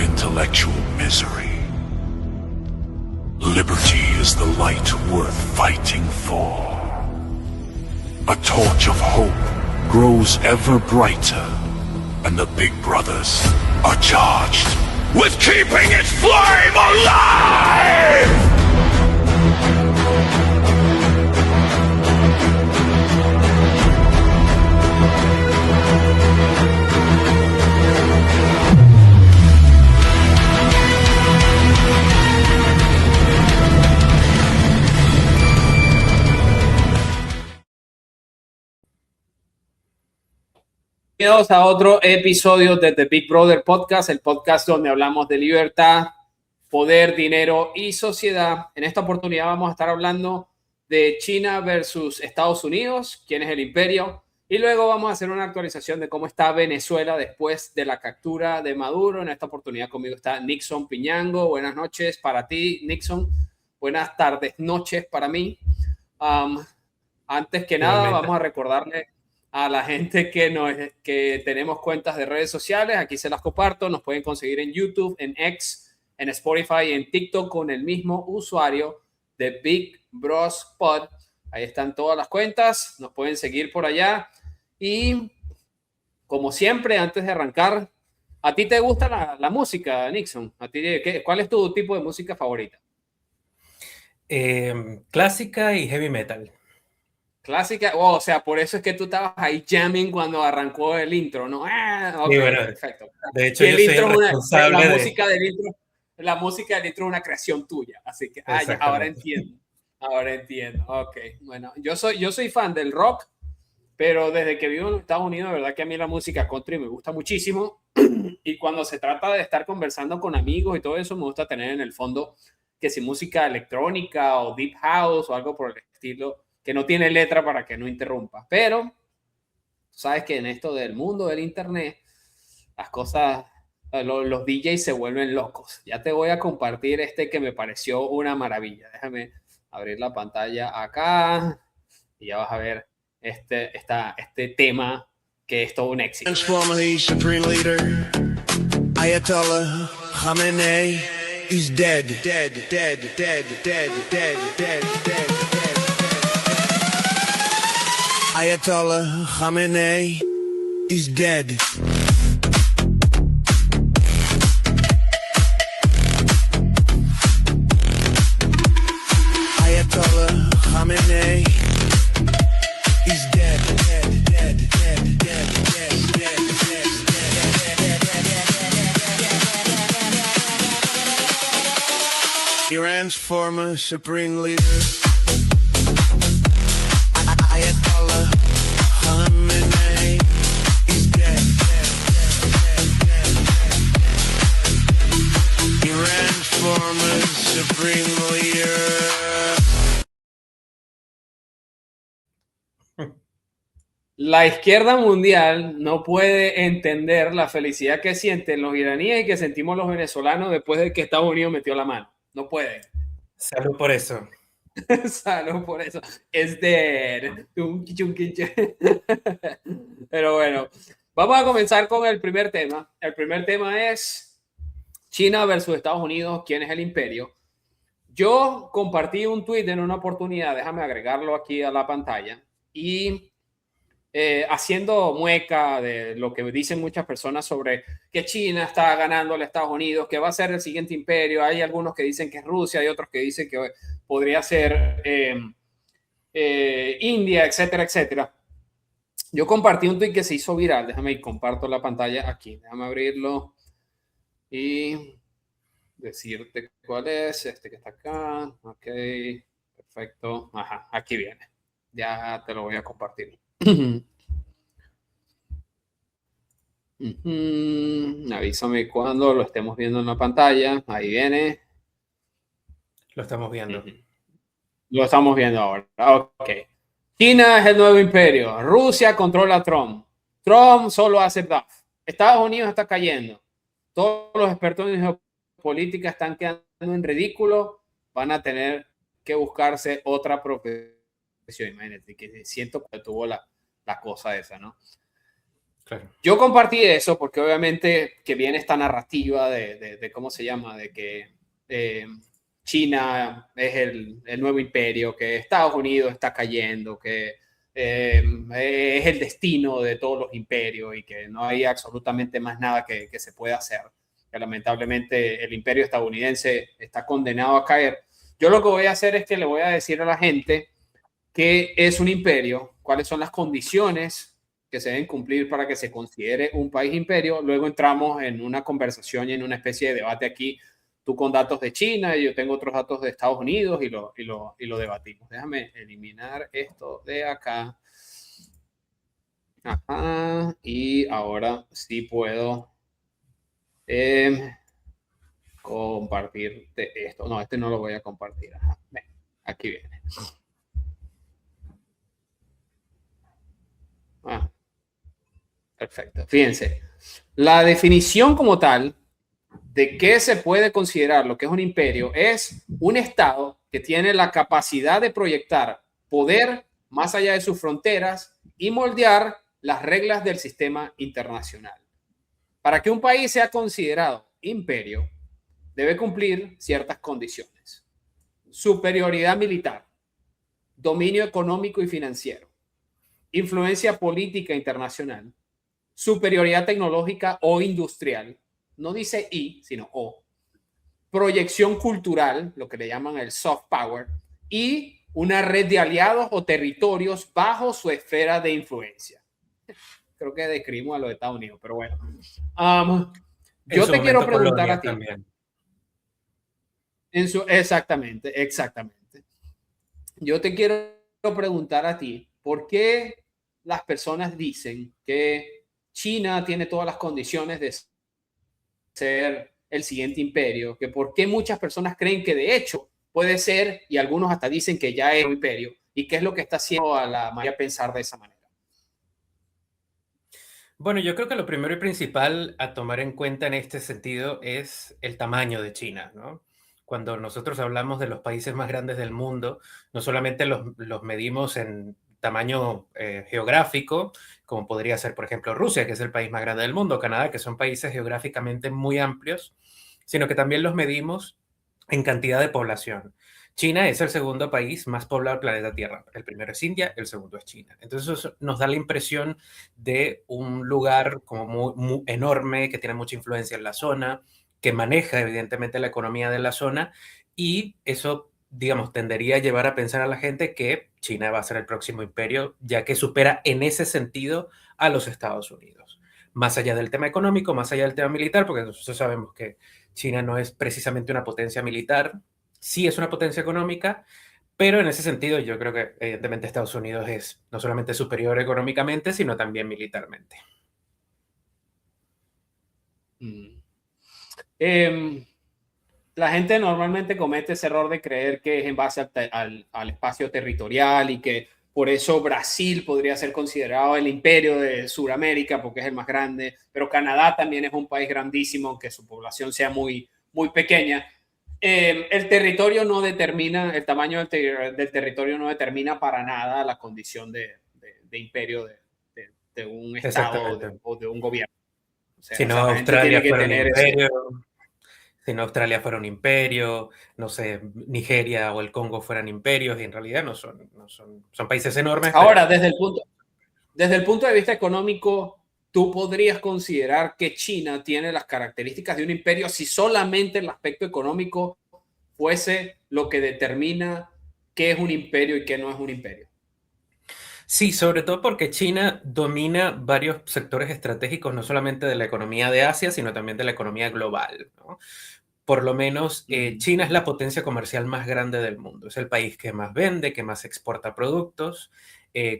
of intellectual misery. Liberty is the light worth fighting for. A torch of hope grows ever brighter, and the big brothers are charged with keeping its flame alive! Bienvenidos a otro episodio de The Big Brother Podcast, el podcast donde hablamos de libertad, poder, dinero y sociedad. En esta oportunidad vamos a estar hablando de China versus Estados Unidos, quién es el imperio, y luego vamos a hacer una actualización de cómo está Venezuela después de la captura de Maduro. En esta oportunidad conmigo está Nixon Piñango. Buenas noches para ti, Nixon. Buenas tardes, noches para mí. Antes que nada, vamos a recordarle a la gente que tenemos cuentas de redes sociales. Aquí se las comparto. Nos pueden conseguir en YouTube, en X, en Spotify y en TikTok con el mismo usuario de Big Bros Pod. Ahí están todas las cuentas. Nos pueden seguir por allá. Y como siempre, antes de arrancar, ¿a ti te gusta la música, Nixon? ¿Cuál es tu tipo de música favorita? Clásica y heavy metal. Clásica, o sea, por eso es que tú estabas ahí jamming cuando arrancó el intro, ¿no? Okay, sí, bueno, perfecto. de hecho, yo soy el responsable la música del intro es una creación tuya, así que ya, ahora entiendo. Ok, bueno, yo soy fan del rock, pero desde que vivo en Estados Unidos, de verdad que a mí la música country me gusta muchísimo, y cuando se trata de estar conversando con amigos y todo eso, me gusta tener en el fondo que si música electrónica o deep house o algo por el estilo, que no tiene letra para que no interrumpa. Pero sabes que en esto del mundo del internet, las cosas, los DJs se vuelven locos. Ya te voy a compartir este que me pareció una maravilla. Déjame abrir la pantalla acá y ya vas a ver este tema que es todo un éxito. Supreme leader, Ayatollah Khamenei is dead. Ayatollah Khamenei is dead. Ayatollah Khamenei is dead. Iran's former supreme leader, Ayatollah Khamenei is dead. Iran's former supreme leader. La izquierda mundial no puede entender la felicidad que sienten los iraníes y que sentimos los venezolanos después de que Estados Unidos metió la mano. No pueden. Salud por eso. Salud por eso. Es de... Pero bueno, vamos a comenzar con el primer tema. El primer tema es China versus Estados Unidos. ¿Quién es el imperio? Yo compartí un tweet en una oportunidad, déjame agregarlo aquí a la pantalla, y haciendo mueca de lo que dicen muchas personas sobre que China está ganando a Estados Unidos, que va a ser el siguiente imperio. Hay algunos que dicen que es Rusia, hay otros que dicen que podría ser India, etcétera, etcétera. Yo compartí un tweet que se hizo viral. Déjame y comparto la pantalla aquí. Déjame abrirlo y decirte cuál es. Este que está acá. Ok, perfecto. Ajá, aquí viene. Ya te lo voy a compartir. Avísame cuando lo estemos viendo en la pantalla. Ahí viene. Lo estamos viendo. Lo estamos viendo ahora. Ok. China es el nuevo imperio. Rusia controla a Trump. Trump solo hace bluff. Estados Unidos está cayendo. Todos los expertos en geopolítica están quedando en ridículo. Van a tener que buscarse otra profesión. Imagínate que siento que tuvo la cosa esa, ¿no? Claro. Yo compartí eso porque obviamente que viene esta narrativa de ¿cómo se llama? De que China es el nuevo imperio, que Estados Unidos está cayendo, que es el destino de todos los imperios y que no hay absolutamente más nada que se pueda hacer. Que lamentablemente el imperio estadounidense está condenado a caer. Yo lo que voy a hacer es que le voy a decir a la gente qué es un imperio, cuáles son las condiciones que se deben cumplir para que se considere un país imperio. Luego entramos en una conversación y en una especie de debate aquí, tú con datos de China y yo tengo otros datos de Estados Unidos y lo debatimos. Déjame eliminar esto de acá. Ajá, y ahora sí puedo compartirte esto. No, este no lo voy a compartir. Ajá. Ven, aquí viene. Perfecto. Fíjense, la definición como tal de qué se puede considerar lo que es un imperio es un estado que tiene la capacidad de proyectar poder más allá de sus fronteras y moldear las reglas del sistema internacional. Para que un país sea considerado imperio, debe cumplir ciertas condiciones: superioridad militar, dominio económico y financiero, influencia política internacional, superioridad tecnológica o industrial, no dice y, sino o, proyección cultural, lo que le llaman el soft power, y una red de aliados o territorios bajo su esfera de influencia. Creo que describimos a los Estados Unidos, pero bueno. Yo te quiero preguntar a ti. También. Exactamente. Yo te quiero preguntar a ti, ¿por qué las personas dicen que China tiene todas las condiciones de ser el siguiente imperio? Que por qué muchas personas creen que de hecho puede ser, y algunos hasta dicen que ya es un imperio, y qué es lo que está haciendo a la mayoría pensar de esa manera. Bueno, yo creo que lo primero y principal a tomar en cuenta en este sentido es el tamaño de China, ¿no? Cuando nosotros hablamos de los países más grandes del mundo, no solamente los medimos en tamaño geográfico, como podría ser, por ejemplo, Rusia, que es el país más grande del mundo, Canadá, que son países geográficamente muy amplios, sino que también los medimos en cantidad de población. China es el segundo país más poblado del planeta Tierra. El primero es India, el segundo es China. Entonces eso nos da la impresión de un lugar como muy enorme, que tiene mucha influencia en la zona, que maneja evidentemente la economía de la zona, y eso, digamos, tendería a llevar a pensar a la gente que China va a ser el próximo imperio, ya que supera en ese sentido a los Estados Unidos. Más allá del tema económico, más allá del tema militar, porque nosotros sabemos que China no es precisamente una potencia militar, sí es una potencia económica, pero en ese sentido yo creo que evidentemente Estados Unidos es no solamente superior económicamente, sino también militarmente. La gente normalmente comete ese error de creer que es en base al espacio territorial y que por eso Brasil podría ser considerado el imperio de Sudamérica porque es el más grande, pero Canadá también es un país grandísimo, aunque su población sea muy pequeña. El territorio no determina, el tamaño del territorio no determina para nada la condición de imperio de un estado o de un gobierno. O sea, si no, Australia fuera un imperio, si no, Australia fuera un imperio, no sé, Nigeria o el Congo fueran imperios, y en realidad no son países enormes. Ahora, pero desde el punto de vista económico, ¿tú podrías considerar que China tiene las características de un imperio si solamente el aspecto económico fuese lo que determina qué es un imperio y qué no es un imperio? Sí, sobre todo porque China domina varios sectores estratégicos, no solamente de la economía de Asia, sino también de la economía global, ¿no? Por lo menos China es la potencia comercial más grande del mundo. Es el país que más vende, que más exporta productos,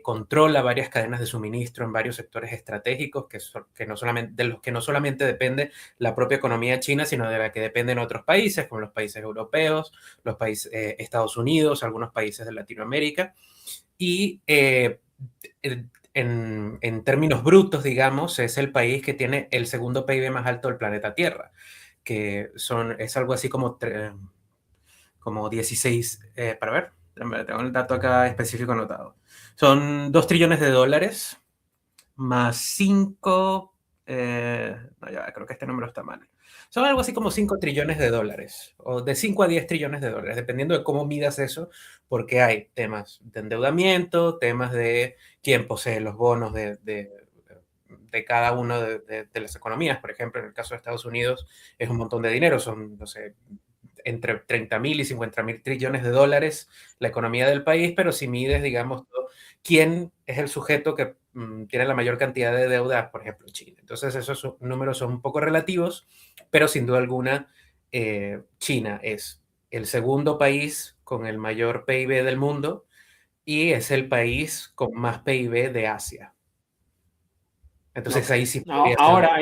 controla varias cadenas de suministro en varios sectores estratégicos de los que no solamente depende la propia economía china, sino de la que dependen otros países, como los países europeos, los países Estados Unidos, algunos países de Latinoamérica. Y en términos brutos, digamos, es el país que tiene el segundo PIB más alto del planeta Tierra, que es algo así como 16, para ver, tengo el dato acá específico anotado. Son $2 trillones, más 5, no, ya, creo que este número está mal. Son algo así como 5 trillones de dólares, o de 5 a 10 trillones de dólares, dependiendo de cómo midas eso, porque hay temas de endeudamiento, temas de quién posee los bonos de cada una de las economías. Por ejemplo, en el caso de Estados Unidos es un montón de dinero, son, no sé, entre 30.000 y 50.000 trillones de dólares la economía del país, pero si mides, digamos, quién es el sujeto que tiene la mayor cantidad de deuda, por ejemplo, China. Entonces, esos números son un poco relativos, pero sin duda alguna, China es el segundo país con el mayor PIB del mundo y es el país con más PIB de Asia. Entonces, Ok. ahí sí No, podría ser. ahora,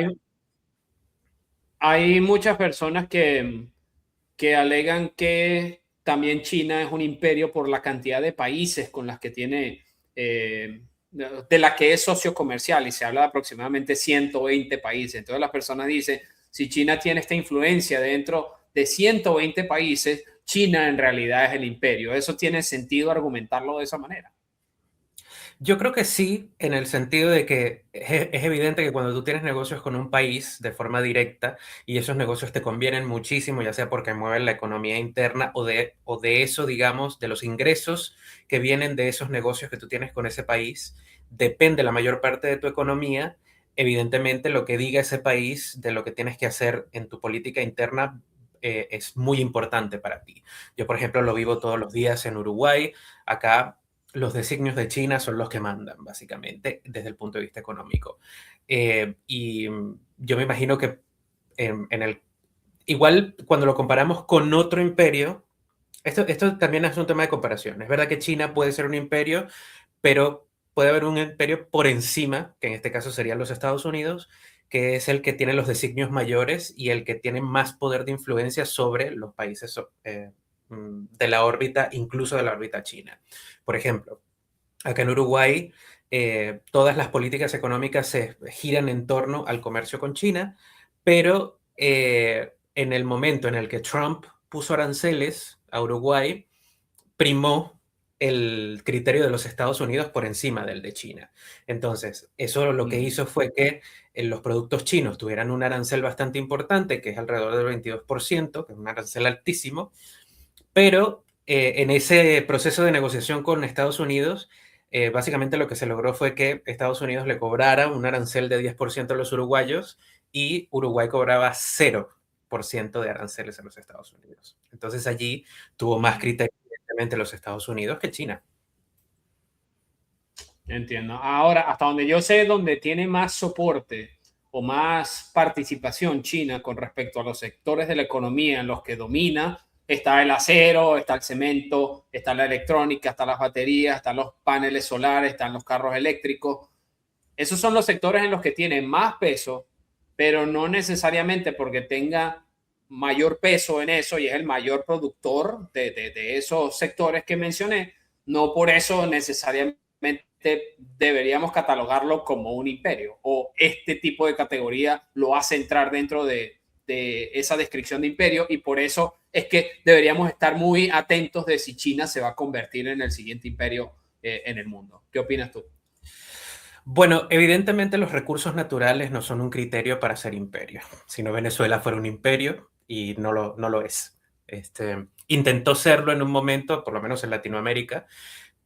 hay muchas personas que alegan que también China es un imperio por la cantidad de países con las que tiene, de la que es socio comercial, y se habla de aproximadamente 120 países. Entonces las personas dicen, si China tiene esta influencia dentro de 120 países, China en realidad es el imperio. ¿Eso tiene sentido argumentarlo de esa manera? Yo creo que sí, en el sentido de que es evidente que cuando tú tienes negocios con un país de forma directa y esos negocios te convienen muchísimo, ya sea porque mueven la economía interna o de eso, digamos, de los ingresos que vienen de esos negocios que tú tienes con ese país, depende la mayor parte de tu economía. Evidentemente, lo que diga ese país de lo que tienes que hacer en tu política interna es muy importante para ti. Yo, por ejemplo, lo vivo todos los días en Uruguay. Acá los designios de China son los que mandan, básicamente, desde el punto de vista económico. Y yo me imagino que igual cuando lo comparamos con otro imperio, esto también es un tema de comparación. Es verdad que China puede ser un imperio, pero puede haber un imperio por encima, que en este caso serían los Estados Unidos, que es el que tiene los designios mayores y el que tiene más poder de influencia sobre los países de la órbita, incluso de la órbita china. Por ejemplo, acá en Uruguay, todas las políticas económicas se giran en torno al comercio con China, pero en el momento en el que Trump puso aranceles a Uruguay, primó el criterio de los Estados Unidos por encima del de China. Entonces, eso lo que hizo fue que los productos chinos tuvieran un arancel bastante importante, que es alrededor del 22%, que es un arancel altísimo, pero en ese proceso de negociación con Estados Unidos, básicamente lo que se logró fue que Estados Unidos le cobrara un arancel de 10% a los uruguayos y Uruguay cobraba 0% de aranceles a los Estados Unidos. Entonces allí tuvo más criterio, evidentemente, los Estados Unidos que China. Entiendo. Ahora, hasta donde yo sé, donde tiene más soporte o más participación China con respecto a los sectores de la economía en los que domina, está el acero, está el cemento, está la electrónica, están las baterías, están los paneles solares, están los carros eléctricos. Esos son los sectores en los que tiene más peso, pero no necesariamente porque tenga mayor peso en eso y es el mayor productor de esos sectores que mencioné, no por eso necesariamente deberíamos catalogarlo como un imperio, o este tipo de categoría lo hace entrar dentro de esa descripción de imperio, y por eso es que deberíamos estar muy atentos de si China se va a convertir en el siguiente imperio en el mundo. ¿Qué opinas tú? Bueno, evidentemente los recursos naturales no son un criterio para ser imperio. Si no, Venezuela fuera un imperio y no lo es. Intentó serlo en un momento, por lo menos en Latinoamérica,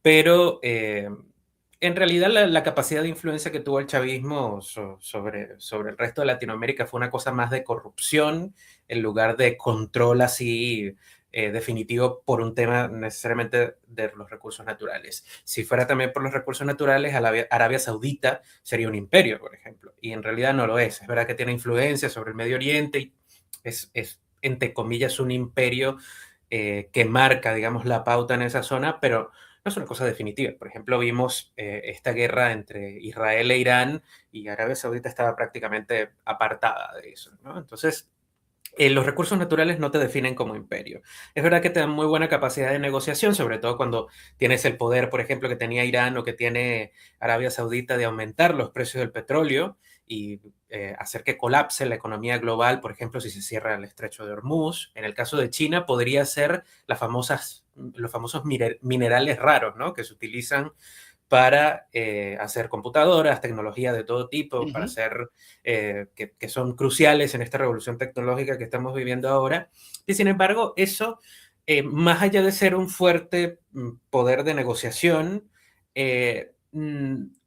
pero en realidad la capacidad de influencia que tuvo el chavismo sobre el resto de Latinoamérica fue una cosa más de corrupción en lugar de control así definitivo por un tema necesariamente de los recursos naturales. Si fuera también por los recursos naturales, Arabia Saudita sería un imperio, por ejemplo, y en realidad no lo es. Es verdad que tiene influencia sobre el Medio Oriente y es entre comillas, un imperio que marca, digamos, la pauta en esa zona, pero no es una cosa definitiva. Por ejemplo, vimos esta guerra entre Israel e Irán y Arabia Saudita estaba prácticamente apartada de eso, ¿no? Entonces, los recursos naturales no te definen como imperio. Es verdad que te dan muy buena capacidad de negociación, sobre todo cuando tienes el poder, por ejemplo, que tenía Irán o que tiene Arabia Saudita de aumentar los precios del petróleo y hacer que colapse la economía global, por ejemplo, si se cierra el estrecho de Hormuz. En el caso de China, podría ser los famosos minerales raros, ¿no? Que se utilizan para hacer computadoras, tecnología de todo tipo, para Ujú. hacer, que son cruciales en esta revolución tecnológica que estamos viviendo ahora. Y sin embargo, eso, más allá de ser un fuerte poder de negociación,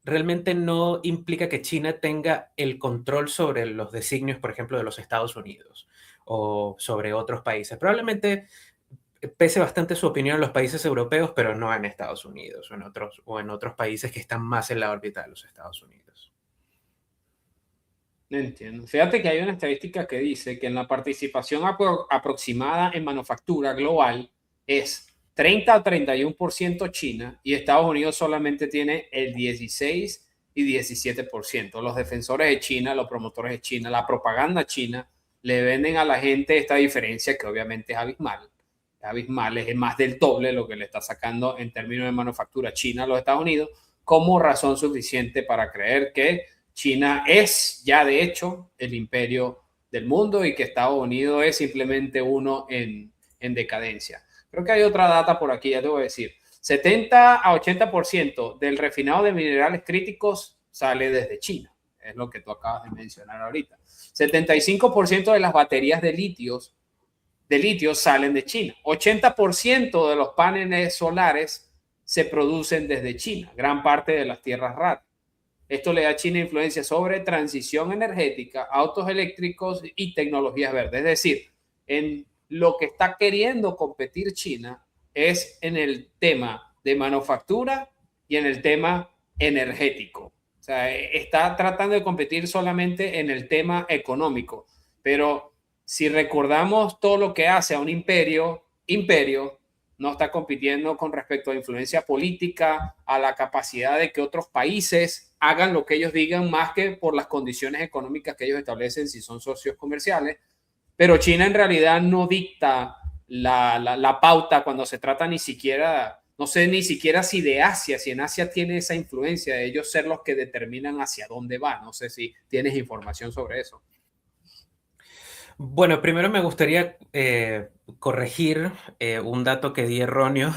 realmente no implica que China tenga el control sobre los designios, por ejemplo, de los Estados Unidos o sobre otros países. Probablemente pese bastante su opinión en los países europeos, pero no en Estados Unidos o en otros países que están más en la órbita de los Estados Unidos. No entiendo. Fíjate que hay una estadística que dice que en la participación aproximada en manufactura global es 30 o 31% China y Estados Unidos solamente tiene el 16 y 17%. Los defensores de China, los promotores de China, la propaganda china le venden a la gente esta diferencia que obviamente es abismal. Abismal, es más del doble lo que le está sacando en términos de manufactura China a los Estados Unidos, como razón suficiente para creer que China es ya de hecho el imperio del mundo y que Estados Unidos es simplemente uno en decadencia. Creo que hay otra data por aquí, ya te voy a decir. 70 a 80% del refinado de minerales críticos sale desde China. Es lo que tú acabas de mencionar ahorita. 75% de las baterías de litio salen de China. 80% de los paneles solares se producen desde China, gran parte de las tierras raras. Esto le da a China influencia sobre transición energética, autos eléctricos y tecnologías verdes. Es decir, en lo que está queriendo competir China es en el tema de manufactura y en el tema energético. O sea, está tratando de competir solamente en el tema económico, pero si recordamos todo lo que hace a un imperio, no está compitiendo con respecto a influencia política, a la capacidad de que otros países hagan lo que ellos digan, más que por las condiciones económicas que ellos establecen si son socios comerciales. Pero China en realidad no dicta la pauta cuando se trata ni siquiera, no sé ni siquiera si de Asia, si en Asia tiene esa influencia de ellos ser los que determinan hacia dónde va. No sé si tienes información sobre eso. Bueno, primero me gustaría corregir un dato que di erróneo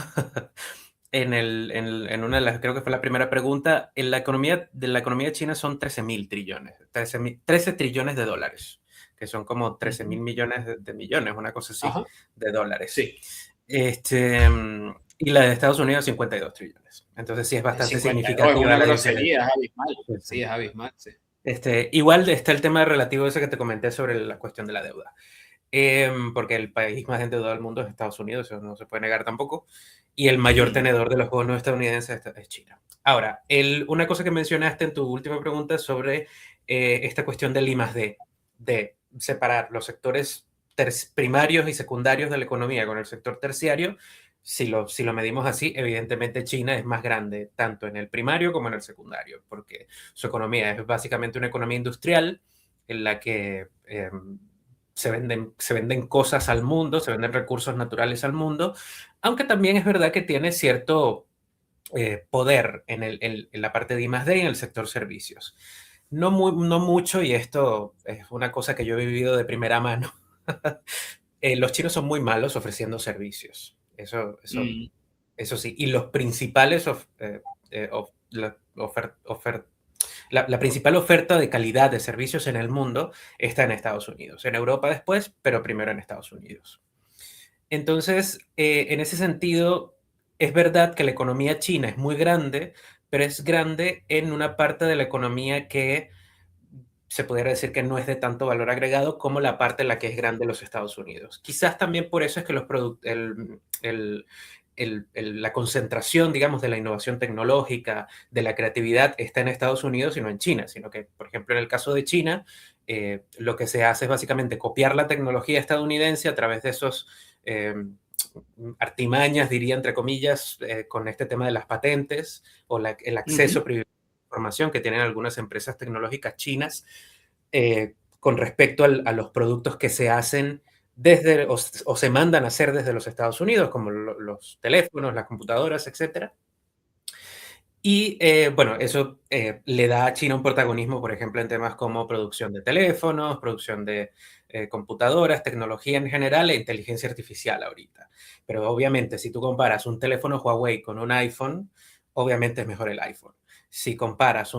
en una de las, creo que fue la primera pregunta. En la economía china son 13.000 trillones, 13 trillones de dólares, que son como 13.000 millones de millones, una cosa así, Ajá. de dólares. Sí. Y la de Estados Unidos, 52 trillones. Entonces sí es bastante 50, significativa. es una la grosería, diferencia. es abismal. Sí. Sí, es abismal, sí. Igual está el tema relativo ese que te comenté sobre la cuestión de la deuda. Porque el país más endeudado del mundo es Estados Unidos, eso no se puede negar tampoco, y el mayor tenedor de los bonos estadounidenses es China. Ahora, una cosa que mencionaste en tu última pregunta sobre esta cuestión del I+D, de separar los sectores primarios y secundarios de la economía con el sector terciario. Si lo medimos así, evidentemente China es más grande tanto en el primario como en el secundario, porque su economía es básicamente una economía industrial en la que se venden cosas al mundo, se venden recursos naturales al mundo, aunque también es verdad que tiene cierto poder en la parte de I+D y en el sector servicios. No mucho, y esto es una cosa que yo he vivido de primera mano. Los chinos son muy malos ofreciendo servicios. Eso sí. Y los principales la principal oferta de calidad de servicios en el mundo está en Estados Unidos. En Europa después, pero primero en Estados Unidos. Entonces, en ese sentido, es verdad que la economía china es muy grande, pero es grande en una parte de la economía que se pudiera decir que no es de tanto valor agregado como la parte en la que es grande los Estados Unidos. Quizás también por eso es que la concentración, digamos, de la innovación tecnológica, de la creatividad, está en Estados Unidos y no en China, sino que, por ejemplo, en el caso de China, lo que se hace es básicamente copiar la tecnología estadounidense a través de esos artimañas, diría entre comillas, con este tema de las patentes o el acceso privilegiado información que tienen algunas empresas tecnológicas chinas con respecto a los productos que se hacen desde o se mandan a hacer desde los Estados Unidos, como los teléfonos, las computadoras, etc. Y bueno, eso le da a China un protagonismo, por ejemplo, en temas como producción de teléfonos, producción de computadoras, tecnología en general e inteligencia artificial ahorita. Pero obviamente, si tú comparas un teléfono Huawei con un iPhone, obviamente es mejor el iPhone. Si comparas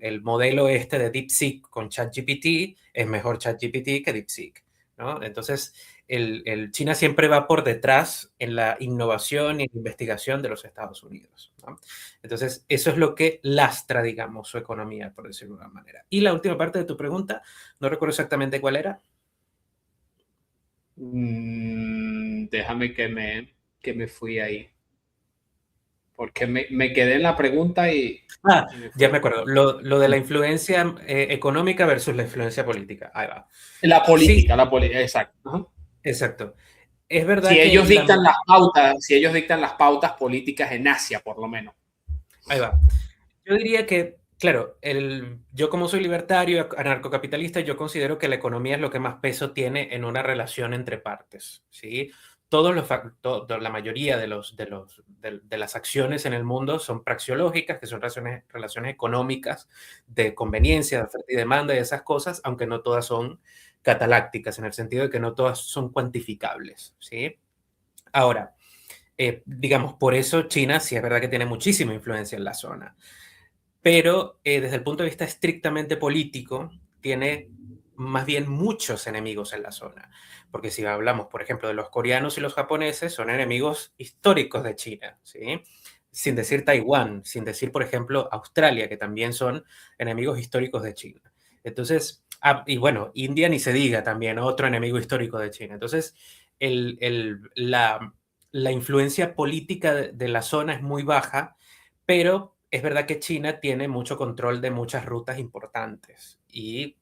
el modelo este de DeepSeek con ChatGPT, es mejor ChatGPT que DeepSeek, ¿no? Entonces, China siempre va por detrás en la innovación y la investigación de los Estados Unidos, ¿no? Entonces, eso es lo que lastra, digamos, su economía, por decirlo de una manera. Y la última parte de tu pregunta, no recuerdo exactamente cuál era. Déjame que me fui ahí. Porque me quedé en la pregunta y me Ya fui. me acuerdo. Lo de la influencia económica versus la influencia política. Ahí va. La Sí, política, exacto. Ajá. exacto. Es verdad que Si ellos dictan las pautas políticas en Asia, por lo menos. ahí va. Yo diría que, claro, yo como soy libertario, anarcocapitalista, yo considero que la economía es lo que más peso tiene en una relación entre partes, ¿sí? La mayoría de las acciones en el mundo son praxeológicas, que son relaciones económicas de conveniencia, de oferta y demanda y esas cosas, aunque no todas son catalácticas, en el sentido de que no todas son cuantificables, ¿sí? Ahora, digamos, por eso China sí es verdad que tiene muchísima influencia en la zona, pero desde el punto de vista estrictamente político, tiene más bien muchos enemigos en la zona. Porque si hablamos, por ejemplo, de los coreanos y los japoneses, son enemigos históricos de China, ¿sí? Sin decir Taiwán, sin decir, por ejemplo, Australia, que también son enemigos históricos de China. Entonces, y bueno, India ni se diga también, otro enemigo histórico de China. Entonces, la influencia política de la zona es muy baja, pero es verdad que China tiene mucho control de muchas rutas importantes y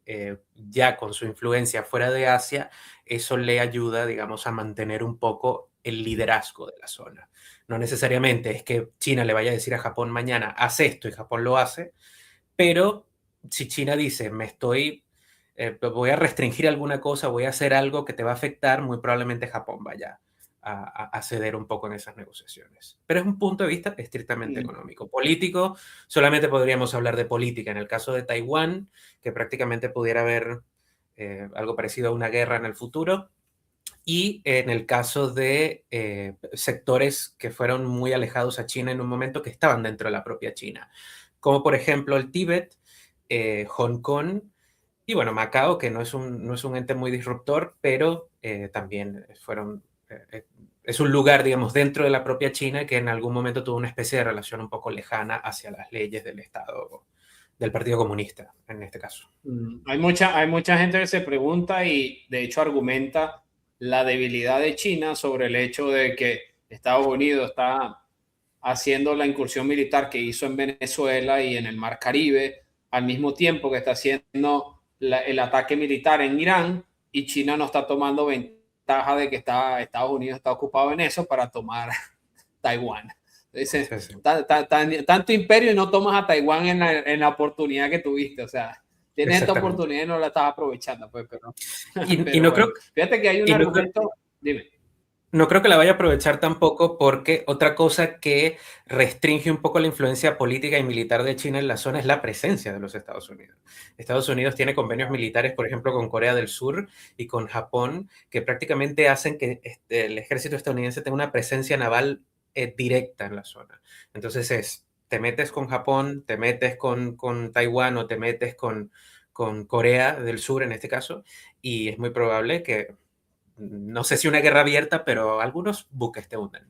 ya con su influencia fuera de Asia, eso le ayuda, digamos, a mantener un poco el liderazgo de la zona. No necesariamente es que China le vaya a decir a Japón mañana, haz esto y Japón lo hace, pero si China dice, voy a restringir alguna cosa, voy a hacer algo que te va a afectar, muy probablemente Japón vaya a ceder un poco en esas negociaciones. Pero es un punto de vista estrictamente económico. Político, solamente podríamos hablar de política. En el caso de Taiwán, que prácticamente pudiera haber algo parecido a una guerra en el futuro, y en el caso de sectores que fueron muy alejados a China en un momento que estaban dentro de la propia China, como por ejemplo el Tíbet, Hong Kong y bueno, Macao, que no es un ente muy disruptor, pero también es un lugar, digamos, dentro de la propia China que en algún momento tuvo una especie de relación un poco lejana hacia las leyes del Estado, del Partido Comunista, en este caso. Hay mucha gente que se pregunta y de hecho argumenta la debilidad de China sobre el hecho de que Estados Unidos está haciendo la incursión militar que hizo en Venezuela y en el Mar Caribe, al mismo tiempo que está haciendo el ataque militar en Irán, y China no está tomando ventaja de que Estados Unidos está ocupado en eso para tomar Taiwán. Entonces, Sí, sí. tanto imperio y no tomas a Taiwán en la oportunidad que tuviste. O sea, tienes esta oportunidad y no la estás aprovechando. Pues, pero Y no bueno, creo, fíjate que hay un argumento. Dime. no creo que la vaya a aprovechar tampoco porque otra cosa que restringe un poco la influencia política y militar de China en la zona es la presencia de los Estados Unidos. Estados Unidos tiene convenios militares, por ejemplo, con Corea del Sur y con Japón, que prácticamente hacen que el ejército estadounidense tenga una presencia naval directa en la zona. Entonces te metes con Japón, te metes con Taiwán o te metes con Corea del Sur en este caso, y es muy probable que no sé si una guerra abierta, pero algunos buques te hunden.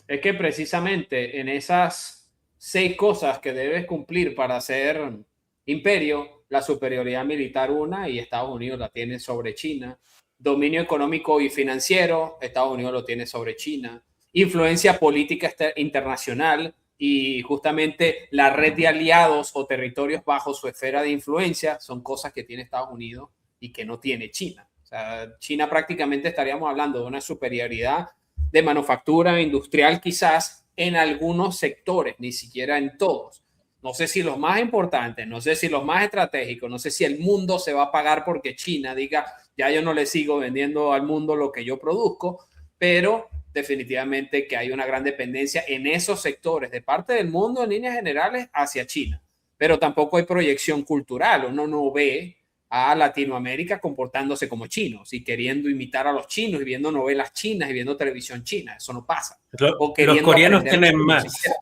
Es que precisamente en esas 6 cosas que debes cumplir para ser imperio, la superioridad militar una, y Estados Unidos la tiene sobre China. Dominio económico y financiero, Estados Unidos lo tiene sobre China. Influencia política internacional y justamente la red de aliados o territorios bajo su esfera de influencia son cosas que tiene Estados Unidos y que no tiene China. O sea, China prácticamente estaríamos hablando de una superioridad de manufactura industrial quizás en algunos sectores, ni siquiera en todos. No sé si los más importantes, no sé si los más estratégicos, no sé si el mundo se va a pagar porque China diga, ya yo no le sigo vendiendo al mundo lo que yo produzco, pero definitivamente que hay una gran dependencia en esos sectores de parte del mundo en líneas generales hacia China. Pero tampoco hay proyección cultural, uno no ve a Latinoamérica comportándose como chinos y queriendo imitar a los chinos y viendo novelas chinas y viendo televisión china. Eso no pasa. O Los queriendo coreanos aprender tienen chino, más. siquiera.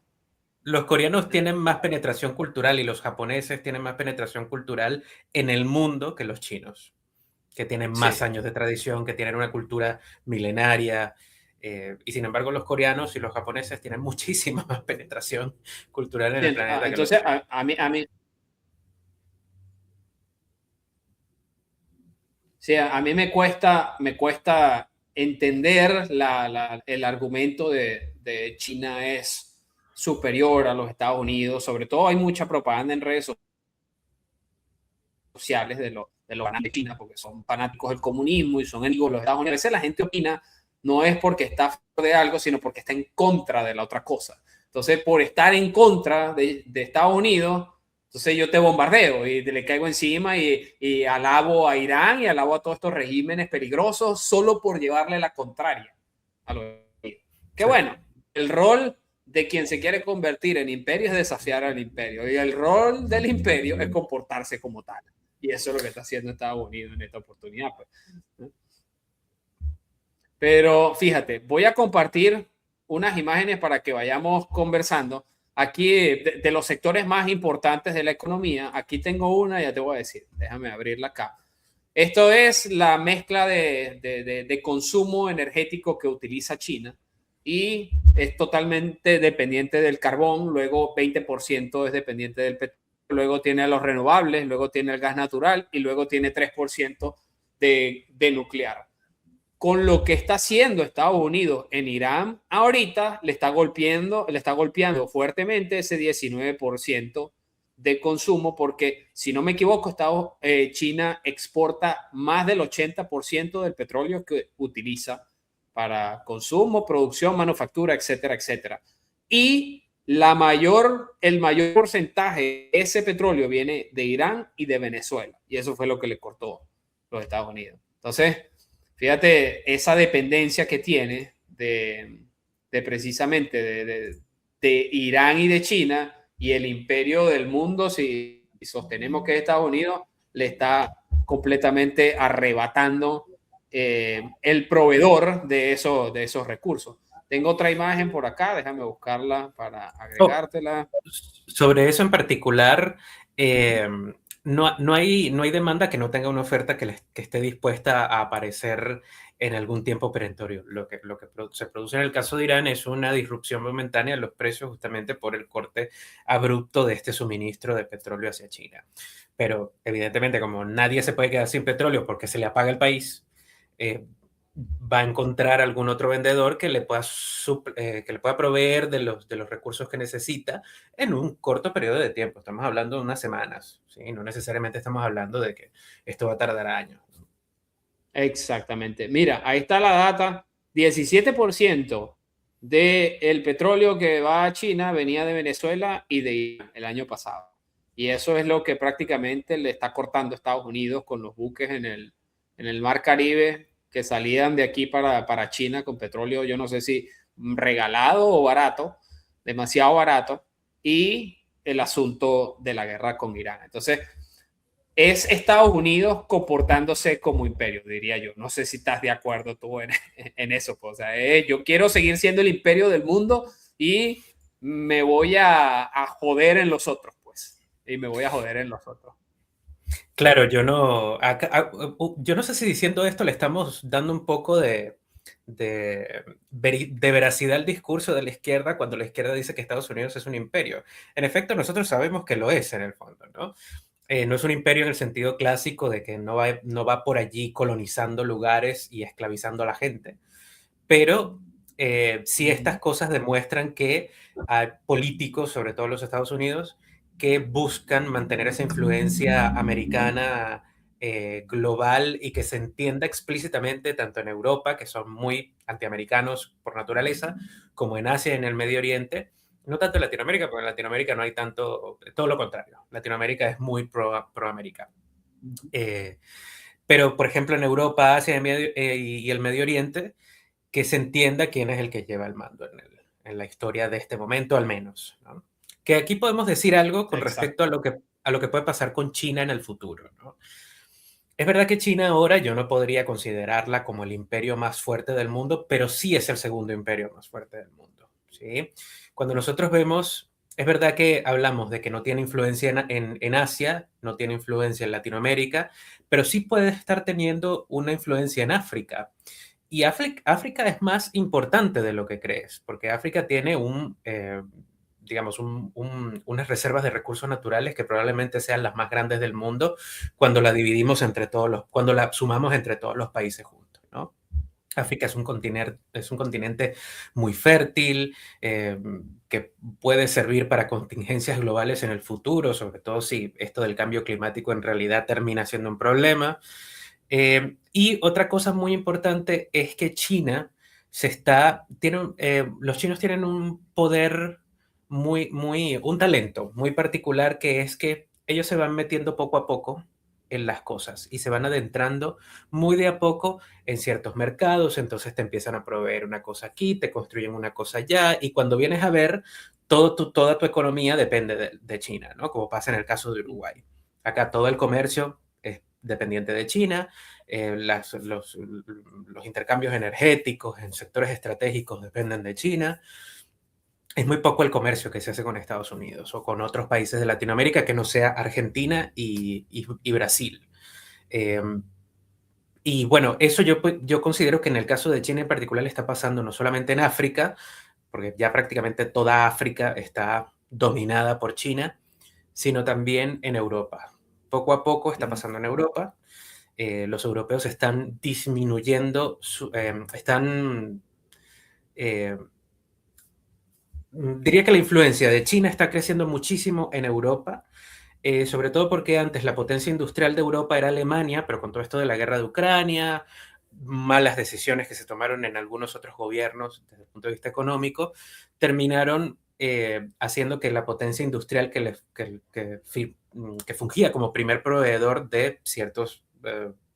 Los coreanos tienen más penetración cultural y los japoneses tienen más penetración cultural en el mundo que los chinos, que tienen más Sí. años de tradición, que tienen una cultura milenaria. Y sin embargo, los coreanos y los japoneses tienen muchísima más penetración cultural en el planeta que los Entonces, chinos. sí, a mí me cuesta entender el argumento de China es superior a los Estados Unidos. Sobre todo hay mucha propaganda en redes sociales de los fanáticos de China, porque son fanáticos del comunismo y son enemigos de los Estados Unidos. A veces la gente opina no es porque está a favor de algo, sino porque está en contra de la otra cosa. Entonces, por estar en contra de Estados Unidos, entonces yo te bombardeo y te le caigo encima y alabo a Irán y alabo a todos estos regímenes peligrosos solo por llevarle la contraria a los Unidos. Que bueno, el rol de quien se quiere convertir en imperio es desafiar al imperio y el rol del imperio es comportarse como tal. Y eso es lo que está haciendo Estados Unidos en esta oportunidad. Pues. Pero fíjate, voy a compartir unas imágenes para que vayamos conversando. Aquí de los sectores más importantes de la economía, aquí tengo una, ya te voy a decir, déjame abrirla acá. Esto es la mezcla de consumo energético que utiliza China y es totalmente dependiente del carbón, luego 20% es dependiente del petróleo, luego tiene los renovables, luego tiene el gas natural y luego tiene 3% de nuclear. Con lo que está haciendo Estados Unidos en Irán, ahorita le está golpeando fuertemente ese 19% de consumo, porque si no me equivoco, China exporta más del 80% del petróleo que utiliza para consumo, producción, manufactura, etcétera, etcétera. Y el mayor porcentaje de ese petróleo viene de Irán y de Venezuela. Y eso fue lo que le cortó los Estados Unidos. Entonces, fíjate esa dependencia que tiene precisamente de Irán y de China y el imperio del mundo, si sostenemos que Estados Unidos le está completamente arrebatando el proveedor de esos recursos. Tengo otra imagen por acá, déjame buscarla para agregártela. Sobre eso en particular, no hay demanda que no tenga una oferta que esté dispuesta a aparecer en algún tiempo perentorio. Lo que se produce en el caso de Irán es una disrupción momentánea en los precios justamente por el corte abrupto de este suministro de petróleo hacia China. Pero evidentemente, como nadie se puede quedar sin petróleo porque se le apaga el país, va a encontrar algún otro vendedor que le pueda proveer de los recursos que necesita en un corto periodo de tiempo. Estamos hablando de unas semanas, ¿sí? No necesariamente estamos hablando de que esto va a tardar años. Exactamente. Mira, ahí está la data. 17% del petróleo que va a China venía de Venezuela y de Irán el año pasado. Y eso es lo que prácticamente le está cortando Estados Unidos con los buques en el Mar Caribe que salían de aquí para China con petróleo, yo no sé si regalado o barato, demasiado barato, y el asunto de la guerra con Irán. Entonces, es Estados Unidos comportándose como imperio, diría yo. No sé si estás de acuerdo tú en eso. Pues. O sea, yo quiero seguir siendo el imperio del mundo y me voy a joder en los otros, pues. Y me voy a joder en los otros. Claro, yo no sé si diciendo esto le estamos dando un poco de veracidad al discurso de la izquierda cuando la izquierda dice que Estados Unidos es un imperio. En efecto, nosotros sabemos que lo es en el fondo, ¿no? No es un imperio en el sentido clásico de que no va por allí colonizando lugares y esclavizando a la gente, pero sí estas cosas demuestran que hay políticos, sobre todo en los Estados Unidos, que buscan mantener esa influencia americana global y que se entienda explícitamente tanto en Europa, que son muy antiamericanos por naturaleza, como en Asia y en el Medio Oriente. No tanto en Latinoamérica, porque en Latinoamérica no hay tanto, todo lo contrario. Latinoamérica es muy pro-americano. Pero, por ejemplo, en Europa, Asia y el Medio Oriente, que se entienda quién es el que lleva el mando en la historia de este momento, al menos, ¿no? Que aquí podemos decir algo con respecto a lo que puede pasar con China en el futuro, ¿no? Es verdad que China ahora yo no podría considerarla como el imperio más fuerte del mundo, pero sí es el segundo imperio más fuerte del mundo, ¿sí? Cuando nosotros vemos, es verdad que hablamos de que no tiene influencia en Asia, no tiene influencia en Latinoamérica, pero sí puede estar teniendo una influencia en África. Y África es más importante de lo que crees, porque África tiene digamos, unas reservas de recursos naturales que probablemente sean las más grandes del mundo cuando la dividimos cuando la sumamos entre todos los países juntos, ¿no? África es un continente muy fértil, que puede servir para contingencias globales en el futuro, sobre todo si esto del cambio climático en realidad termina siendo un problema. Y otra cosa muy importante es que China los chinos tienen un poder un talento muy particular, que es que ellos se van metiendo poco a poco en las cosas y se van adentrando muy de a poco en ciertos mercados. Entonces te empiezan a proveer una cosa aquí, te construyen una cosa allá, y cuando vienes a ver, toda tu economía depende de China, ¿no? Como pasa en el caso de Uruguay. Acá todo el comercio es dependiente de China. Los intercambios energéticos en sectores estratégicos dependen de China. Es muy poco el comercio que se hace con Estados Unidos o con otros países de Latinoamérica que no sea Argentina y Brasil. Eh, y bueno, eso yo considero que en el caso de China en particular está pasando no solamente en África, porque ya prácticamente toda África está dominada por China, sino también en Europa. Poco a poco está pasando en Europa. Los europeos están disminuyendo, diría que la influencia de China está creciendo muchísimo en Europa, sobre todo porque antes la potencia industrial de Europa era Alemania, pero con todo esto de la guerra de Ucrania, malas decisiones que se tomaron en algunos otros gobiernos desde el punto de vista económico, terminaron haciendo que la potencia industrial que fungía como primer proveedor de ciertos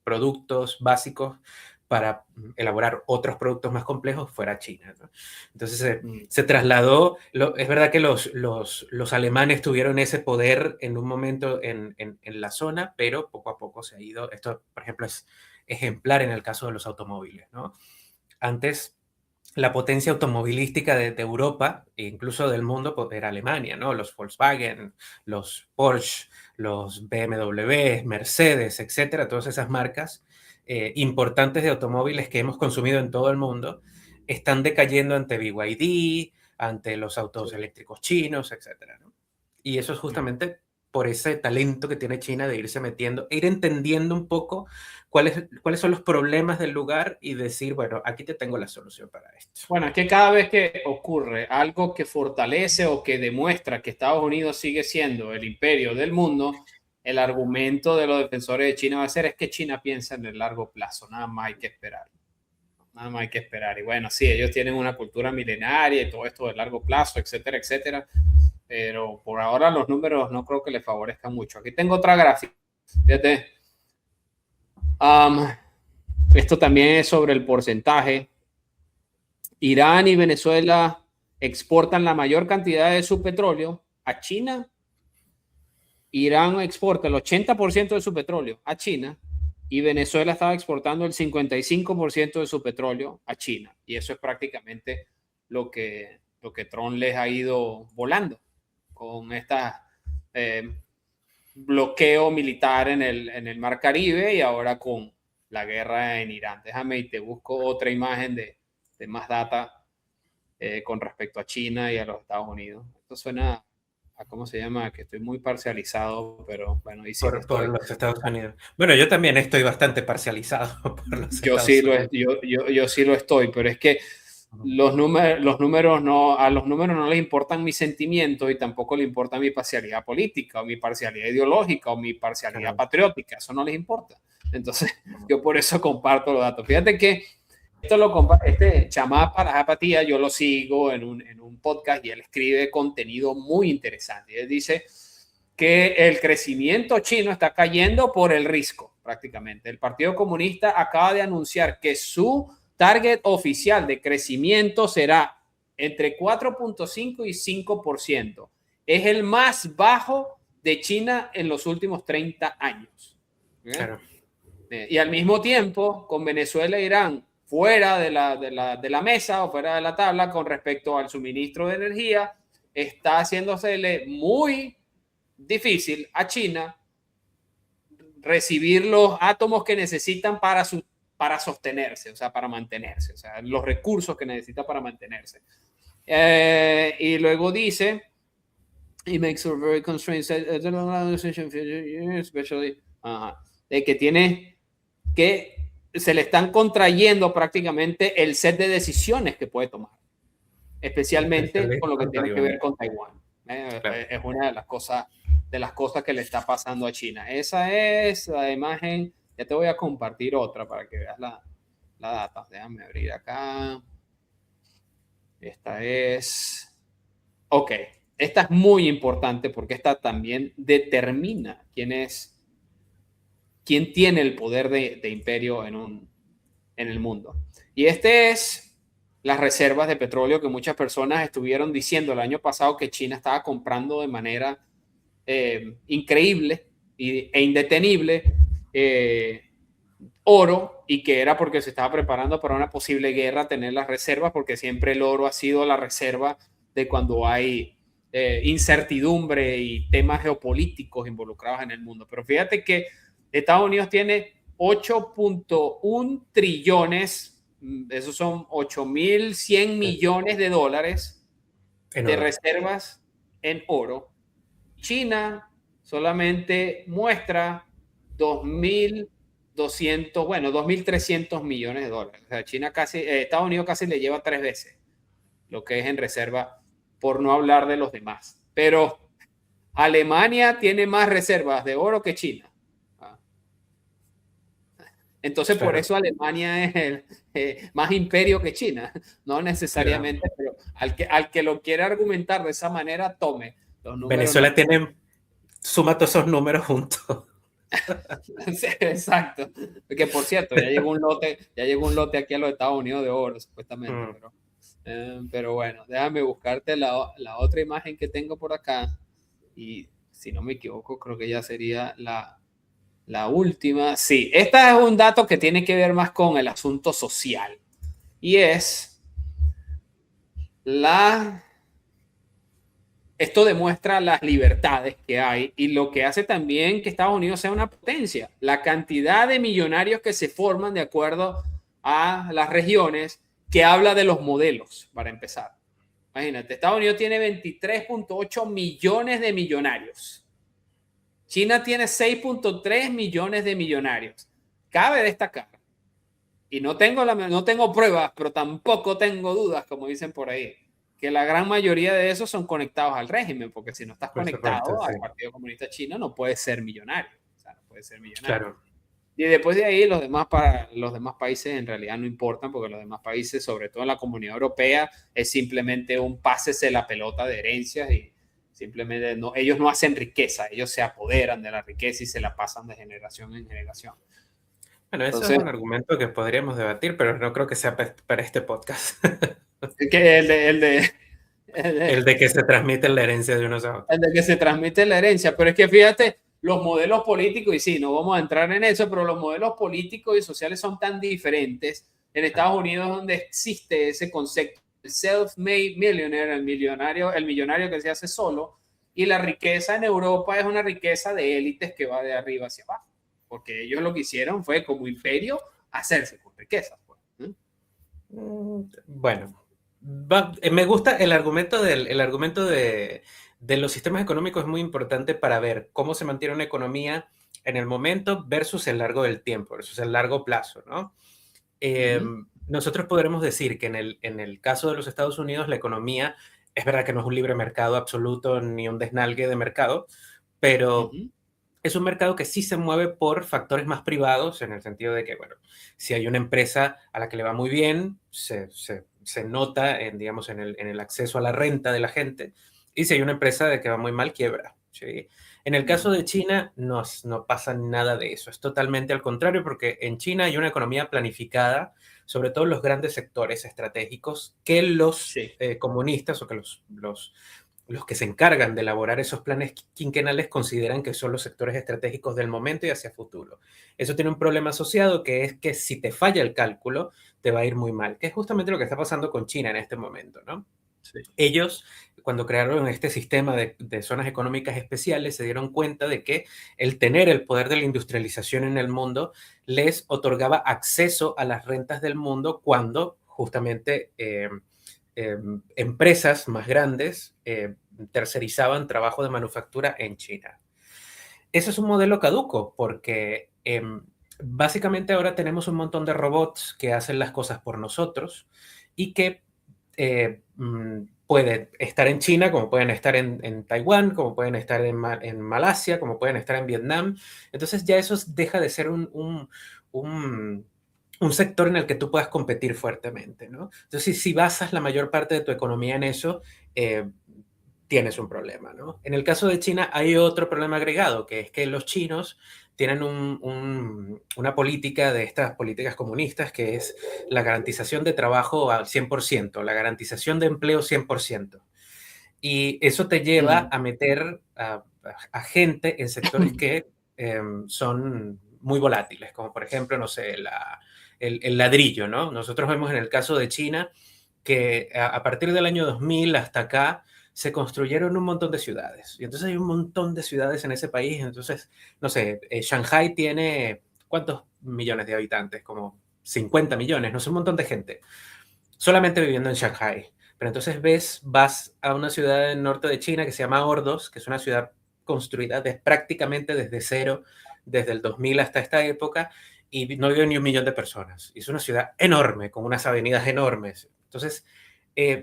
productos básicos para elaborar otros productos más complejos fuera China, ¿no? Entonces se trasladó, es verdad que los alemanes tuvieron ese poder en un momento en la zona, pero poco a poco se ha ido. Esto, por ejemplo, es ejemplar en el caso de los automóviles, ¿no? Antes, la potencia automovilística de Europa e incluso del mundo, pues, era Alemania, ¿no? Los Volkswagen, los Porsche, los BMW, Mercedes, etcétera, todas esas marcas importantes de automóviles que hemos consumido en todo el mundo, están decayendo ante BYD, ante los autos eléctricos chinos, etcétera, ¿no? Y eso es justamente por ese talento que tiene China de irse metiendo, ir entendiendo un poco cuáles son los problemas del lugar y decir, bueno, aquí te tengo la solución para esto. Bueno, es que cada vez que ocurre algo que fortalece o que demuestra que Estados Unidos sigue siendo el imperio del mundo, el argumento de los defensores de China va a ser es que China piensa en el largo plazo, nada más hay que esperar. Nada más hay que esperar. Y bueno, sí, ellos tienen una cultura milenaria y todo esto de largo plazo, etcétera, etcétera. Pero por ahora los números no creo que les favorezcan mucho. Aquí tengo otra gráfica. Fíjate. Esto también es sobre el porcentaje. Irán y Venezuela exportan la mayor cantidad de su petróleo a China. Irán exporta el 80% de su petróleo a China y Venezuela estaba exportando el 55% de su petróleo a China. Y eso es prácticamente lo que Trump les ha ido volando con este bloqueo militar en el Mar Caribe y ahora con la guerra en Irán. Déjame y te busco otra imagen de más data con respecto a China y a los Estados Unidos. Esto suena a ¿cómo se llama? Que estoy muy parcializado, pero bueno, y sí por los Estados Unidos. Bueno, yo también estoy bastante parcializado por los Estados Unidos. Yo sí lo estoy, pero es que los números a los números no les importan mis sentimientos y tampoco les importa mi parcialidad política o mi parcialidad ideológica o mi parcialidad patriótica. Eso no les importa. Entonces, yo por eso comparto los datos. Fíjate que este Chamá para la Apatía, yo lo sigo en un podcast y él escribe contenido muy interesante. Y él dice que el crecimiento chino está cayendo por el riesgo, prácticamente. El Partido Comunista acaba de anunciar que su target oficial de crecimiento será entre 4.5 y 5%. Es el más bajo de China en los últimos 30 años. Claro. Y al mismo tiempo, con Venezuela e Irán fuera de la mesa o fuera de la tabla con respecto al suministro de energía, está haciéndosele muy difícil a China recibir los átomos que necesitan para sostenerse, o sea, para mantenerse, o sea, los recursos que necesita para mantenerse. Y luego dice, it makes her very constrained, especially, de que tiene que se le están contrayendo prácticamente el set de decisiones que puede tomar, especialmente con lo que tiene que ver con Taiwán. Claro. Es una de las cosas que le está pasando a China. Esa es la imagen. Ya te voy a compartir otra para que veas la data. Déjame abrir acá. Esta es... Ok. Esta es muy importante porque esta también determina quién tiene el poder de imperio en el mundo. Y este es las reservas de petróleo que muchas personas estuvieron diciendo el año pasado que China estaba comprando de manera increíble e indetenible oro, y que era porque se estaba preparando para una posible guerra tener las reservas, porque siempre el oro ha sido la reserva de cuando hay incertidumbre y temas geopolíticos involucrados en el mundo. Pero fíjate que Estados Unidos tiene 8.1 trillones, esos son 8.100 millones de dólares de reservas en oro. China solamente muestra 2.300 millones de dólares. O sea, Estados Unidos casi le lleva 3 veces lo que es en reserva, por no hablar de los demás. Pero Alemania tiene más reservas de oro que China. Entonces, claro, por eso Alemania es más imperio que China. No necesariamente, claro, pero al que lo quiera argumentar de esa manera, tome los números. Venezuela tiene, suma todos esos números juntos. Sí, exacto. Que por cierto, ya llegó un lote aquí a los Estados Unidos de oro, supuestamente. Pero bueno, déjame buscarte la otra imagen que tengo por acá. Y si no me equivoco, creo que ya sería la última. Sí, esta es un dato que tiene que ver más con el asunto social. Y es esto demuestra las libertades que hay y lo que hace también que Estados Unidos sea una potencia. La cantidad de millonarios que se forman de acuerdo a las regiones, que habla de los modelos, para empezar. Imagínate, Estados Unidos tiene 23.8 millones de millonarios. China tiene 6.3 millones de millonarios. Cabe destacar, y no tengo pruebas, pero tampoco tengo dudas, como dicen por ahí, que la gran mayoría de esos son conectados al régimen, porque si no estás conectado al Partido Comunista Chino, no puedes ser millonario. O sea, no puedes ser millonario. Claro. Y después de ahí, los demás países en realidad no importan, porque los demás países, sobre todo en la Comunidad Europea, es simplemente un pásese la pelota de herencias y simplemente ellos no hacen riqueza, ellos se apoderan de la riqueza y se la pasan de generación en generación. Bueno, eso es un argumento que podríamos debatir, pero no creo que sea para este podcast. El de que se transmite la herencia de unos a otros. El de que se transmite la herencia, pero es que fíjate, los modelos políticos, y sí, no vamos a entrar en eso, pero los modelos políticos y sociales son tan diferentes en Estados Unidos, donde existe ese concepto, el self-made millionaire, el millonario que se hace solo, y la riqueza en Europa es una riqueza de élites que va de arriba hacia abajo, porque ellos lo que hicieron fue, como imperio, hacerse con riquezas. Bueno, me gusta el argumento de los sistemas económicos, es muy importante para ver cómo se mantiene una economía en el momento versus el largo del tiempo, versus el largo plazo, ¿no? Nosotros podremos decir que en el caso de los Estados Unidos, la economía, es verdad que no es un libre mercado absoluto ni un desnalgue de mercado, pero es un mercado que sí se mueve por factores más privados, en el sentido de que, bueno, si hay una empresa a la que le va muy bien, se nota en el acceso a la renta de la gente, y si hay una empresa de que va muy mal, quiebra. ¿Sí? En el caso de China no pasa nada de eso, es totalmente al contrario, porque en China hay una economía planificada, sobre todo en los grandes sectores estratégicos, que los comunistas o que los los que se encargan de elaborar esos planes quinquenales consideran que son los sectores estratégicos del momento y hacia futuro. Eso tiene un problema asociado, que es que si te falla el cálculo, te va a ir muy mal, que es justamente lo que está pasando con China en este momento, ¿no? Sí. Ellos, cuando crearon este sistema de zonas económicas especiales, se dieron cuenta de que el tener el poder de la industrialización en el mundo les otorgaba acceso a las rentas del mundo cuando justamente empresas más grandes tercerizaban trabajo de manufactura en China. Eso es un modelo caduco porque básicamente ahora tenemos un montón de robots que hacen las cosas por nosotros y que pueden estar en China, como pueden estar en Taiwán, como pueden estar en Malasia, como pueden estar en Vietnam. Entonces ya eso deja de ser un sector en el que tú puedas competir fuertemente, ¿no? Entonces, si basas la mayor parte de tu economía en eso, tienes un problema, ¿no? En el caso de China hay otro problema agregado, que es que los chinos tienen una política de estas políticas comunistas, que es la garantización de trabajo al 100%, la garantización de empleo 100%. Y eso te lleva a meter a gente en sectores que son muy volátiles, como por ejemplo, no sé, el ladrillo, ¿no? Nosotros vemos en el caso de China que a partir del año 2000 hasta acá se construyeron un montón de ciudades. Y entonces hay un montón de ciudades en ese país. Entonces, no sé, Shanghai tiene, ¿cuántos millones de habitantes? Como 50 millones, no sé, un montón de gente. Solamente viviendo en Shanghai. Pero entonces vas a una ciudad del norte de China que se llama Ordos, que es una ciudad construida prácticamente desde cero, desde el 2000 hasta esta época, y no vive ni 1 millón de personas. Y es una ciudad enorme, con unas avenidas enormes. Entonces,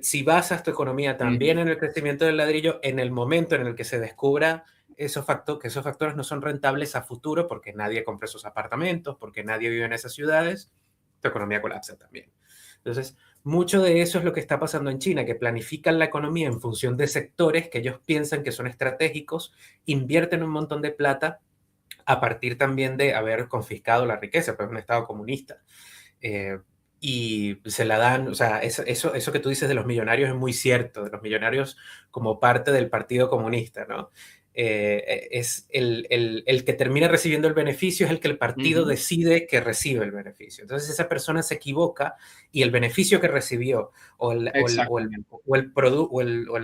si basas tu economía también en el crecimiento del ladrillo, en el momento en el que se descubra que esos factores no son rentables a futuro, porque nadie compra esos apartamentos, porque nadie vive en esas ciudades, tu economía colapsa también. Entonces, mucho de eso es lo que está pasando en China, que planifican la economía en función de sectores que ellos piensan que son estratégicos, invierten un montón de plata a partir también de haber confiscado la riqueza, pues un Estado comunista. Y se la dan, o sea, eso que tú dices de los millonarios es muy cierto, de los millonarios como parte del Partido Comunista, ¿no? Es el que termina recibiendo el beneficio, es el que el partido decide que recibe el beneficio. Entonces esa persona se equivoca y el beneficio que recibió o la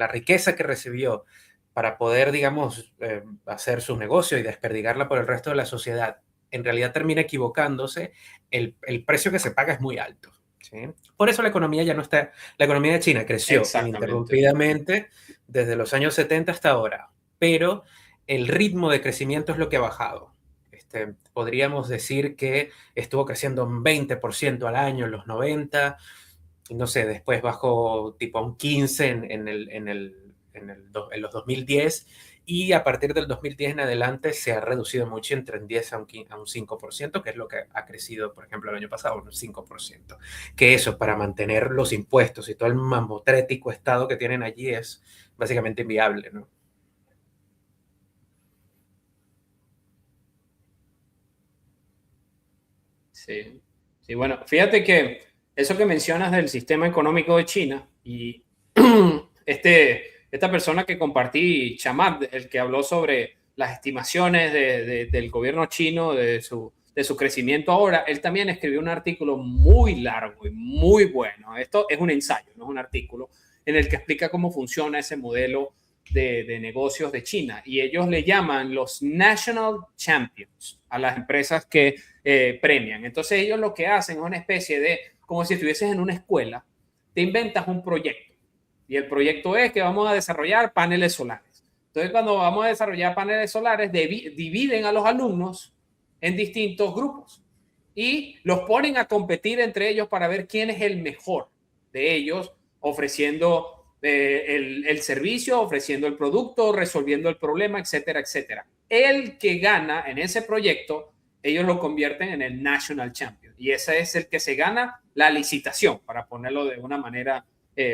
riqueza que recibió para poder, digamos, hacer su negocio y desperdigarla por el resto de la sociedad, en realidad termina equivocándose, el precio que se paga es muy alto. ¿Sí? Por eso la economía ya no está, la economía de China creció ininterrumpidamente desde los años 70 hasta ahora, pero el ritmo de crecimiento es lo que ha bajado. Podríamos decir que estuvo creciendo un 20% al año en los 90, no sé, después bajó tipo a un 15% en los 2010, y a partir del 2010 en adelante se ha reducido mucho, entre un 10 a un 5%, que es lo que ha crecido, por ejemplo, el año pasado, un 5%. Que eso, para mantener los impuestos y todo el mamotrético estado que tienen allí, es básicamente inviable, ¿no? Sí. Sí, bueno, fíjate que eso que mencionas del sistema económico de China y esta persona que compartí, Chamat, el que habló sobre las estimaciones del gobierno chino, de su crecimiento ahora, él también escribió un artículo muy largo y muy bueno. Esto es un ensayo, no es un artículo, en el que explica cómo funciona ese modelo de negocios de China. Y ellos le llaman los National Champions a las empresas que premian. Entonces ellos lo que hacen es una especie de, como si estuvieses en una escuela, te inventas un proyecto. Y el proyecto es que vamos a desarrollar paneles solares. Entonces, cuando vamos a desarrollar paneles solares, dividen a los alumnos en distintos grupos y los ponen a competir entre ellos para ver quién es el mejor de ellos, ofreciendo el servicio, ofreciendo el producto, resolviendo el problema, etcétera, etcétera. El que gana en ese proyecto, ellos lo convierten en el National Champion. Y ese es el que se gana la licitación, para ponerlo de una manera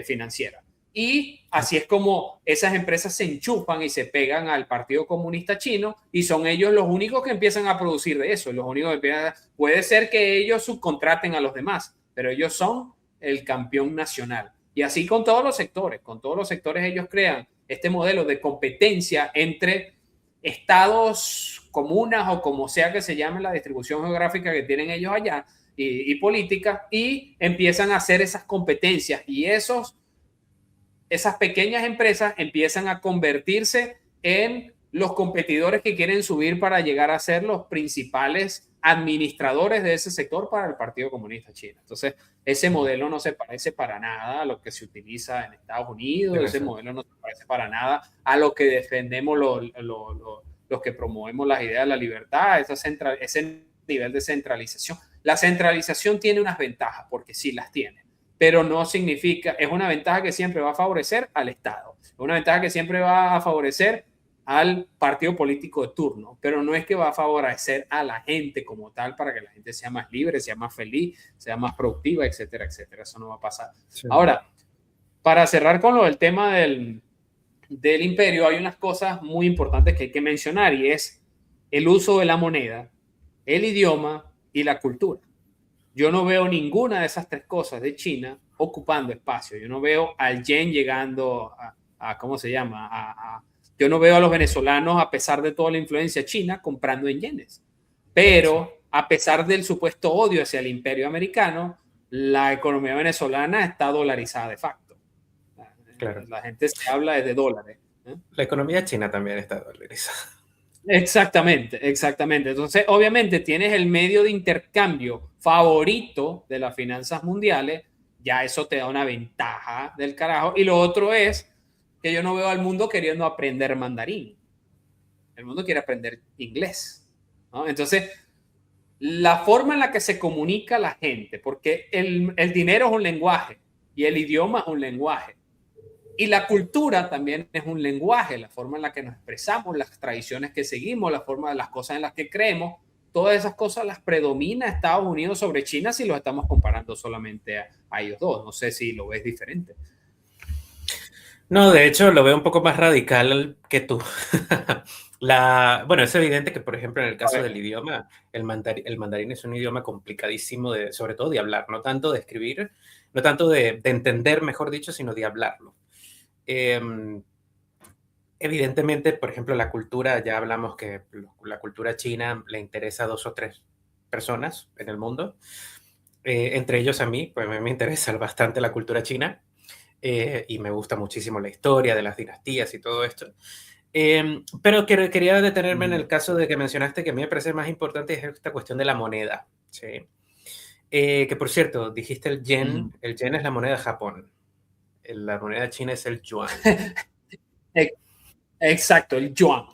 financiera. Y así es como esas empresas se enchufan y se pegan al Partido Comunista Chino, y son ellos los únicos que empiezan a producir de eso. Los únicos que empiezan, puede ser que ellos subcontraten a los demás, pero ellos son el campeón nacional. Y así con todos los sectores ellos crean este modelo de competencia entre estados, comunas o como sea que se llame la distribución geográfica que tienen ellos allá y política, y empiezan a hacer esas competencias y esas pequeñas empresas empiezan a convertirse en los competidores que quieren subir para llegar a ser los principales administradores de ese sector para el Partido Comunista Chino. Entonces, ese modelo no se parece para nada a lo que se utiliza en Estados Unidos, ese modelo no se parece para nada a lo que defendemos los que promovemos las ideas de la libertad, ese nivel de centralización. La centralización tiene unas ventajas, porque sí las tiene, pero no significa, es una ventaja que siempre va a favorecer al Estado, es una ventaja que siempre va a favorecer al partido político de turno, pero no es que va a favorecer a la gente como tal para que la gente sea más libre, sea más feliz, sea más productiva, etcétera, etcétera. Eso no va a pasar. Sí. Ahora, para cerrar con lo del tema del imperio, hay unas cosas muy importantes que hay que mencionar y es el uso de la moneda, el idioma y la cultura. Yo no veo ninguna de esas tres cosas de China ocupando espacio. Yo no veo al yen llegando a ¿cómo se llama? Yo no veo a los venezolanos, a pesar de toda la influencia china, comprando en yenes. Pero a pesar del supuesto odio hacia el imperio americano, la economía venezolana está dolarizada de facto. Claro. La gente se habla de dólares. La economía china también está dolarizada. Exactamente, exactamente. Entonces, obviamente, tienes el medio de intercambio favorito de las finanzas mundiales, ya eso te da una ventaja del carajo. Y lo otro es que yo no veo al mundo queriendo aprender mandarín. El mundo quiere aprender inglés, ¿no? Entonces, la forma en la que se comunica la gente, porque el dinero es un lenguaje y el idioma es un lenguaje. Y la cultura también es un lenguaje, la forma en la que nos expresamos, las tradiciones que seguimos, la forma de las cosas en las que creemos, todas esas cosas las predomina Estados Unidos sobre China si los estamos comparando solamente a ellos dos. No sé si lo ves diferente. No, de hecho lo veo un poco más radical que tú. Bueno, es evidente que, por ejemplo, en el caso del idioma, el mandarín es un idioma complicadísimo, sobre todo de hablar, no tanto de escribir, no tanto de entender, mejor dicho, sino de hablarlo. Evidentemente, por ejemplo, la cultura, ya hablamos que la cultura china le interesa a 2 o 3 personas en el mundo, entre ellos a mí, pues a mí me interesa bastante la cultura china. Y me gusta muchísimo la historia de las dinastías y todo esto. Pero quería detenerme en el caso de que mencionaste que a mí me parece más importante es esta cuestión de la moneda. ¿Sí? Que por cierto, dijiste el yen. El yen es la moneda de Japón. La moneda china es el yuan. Exacto, el yuan.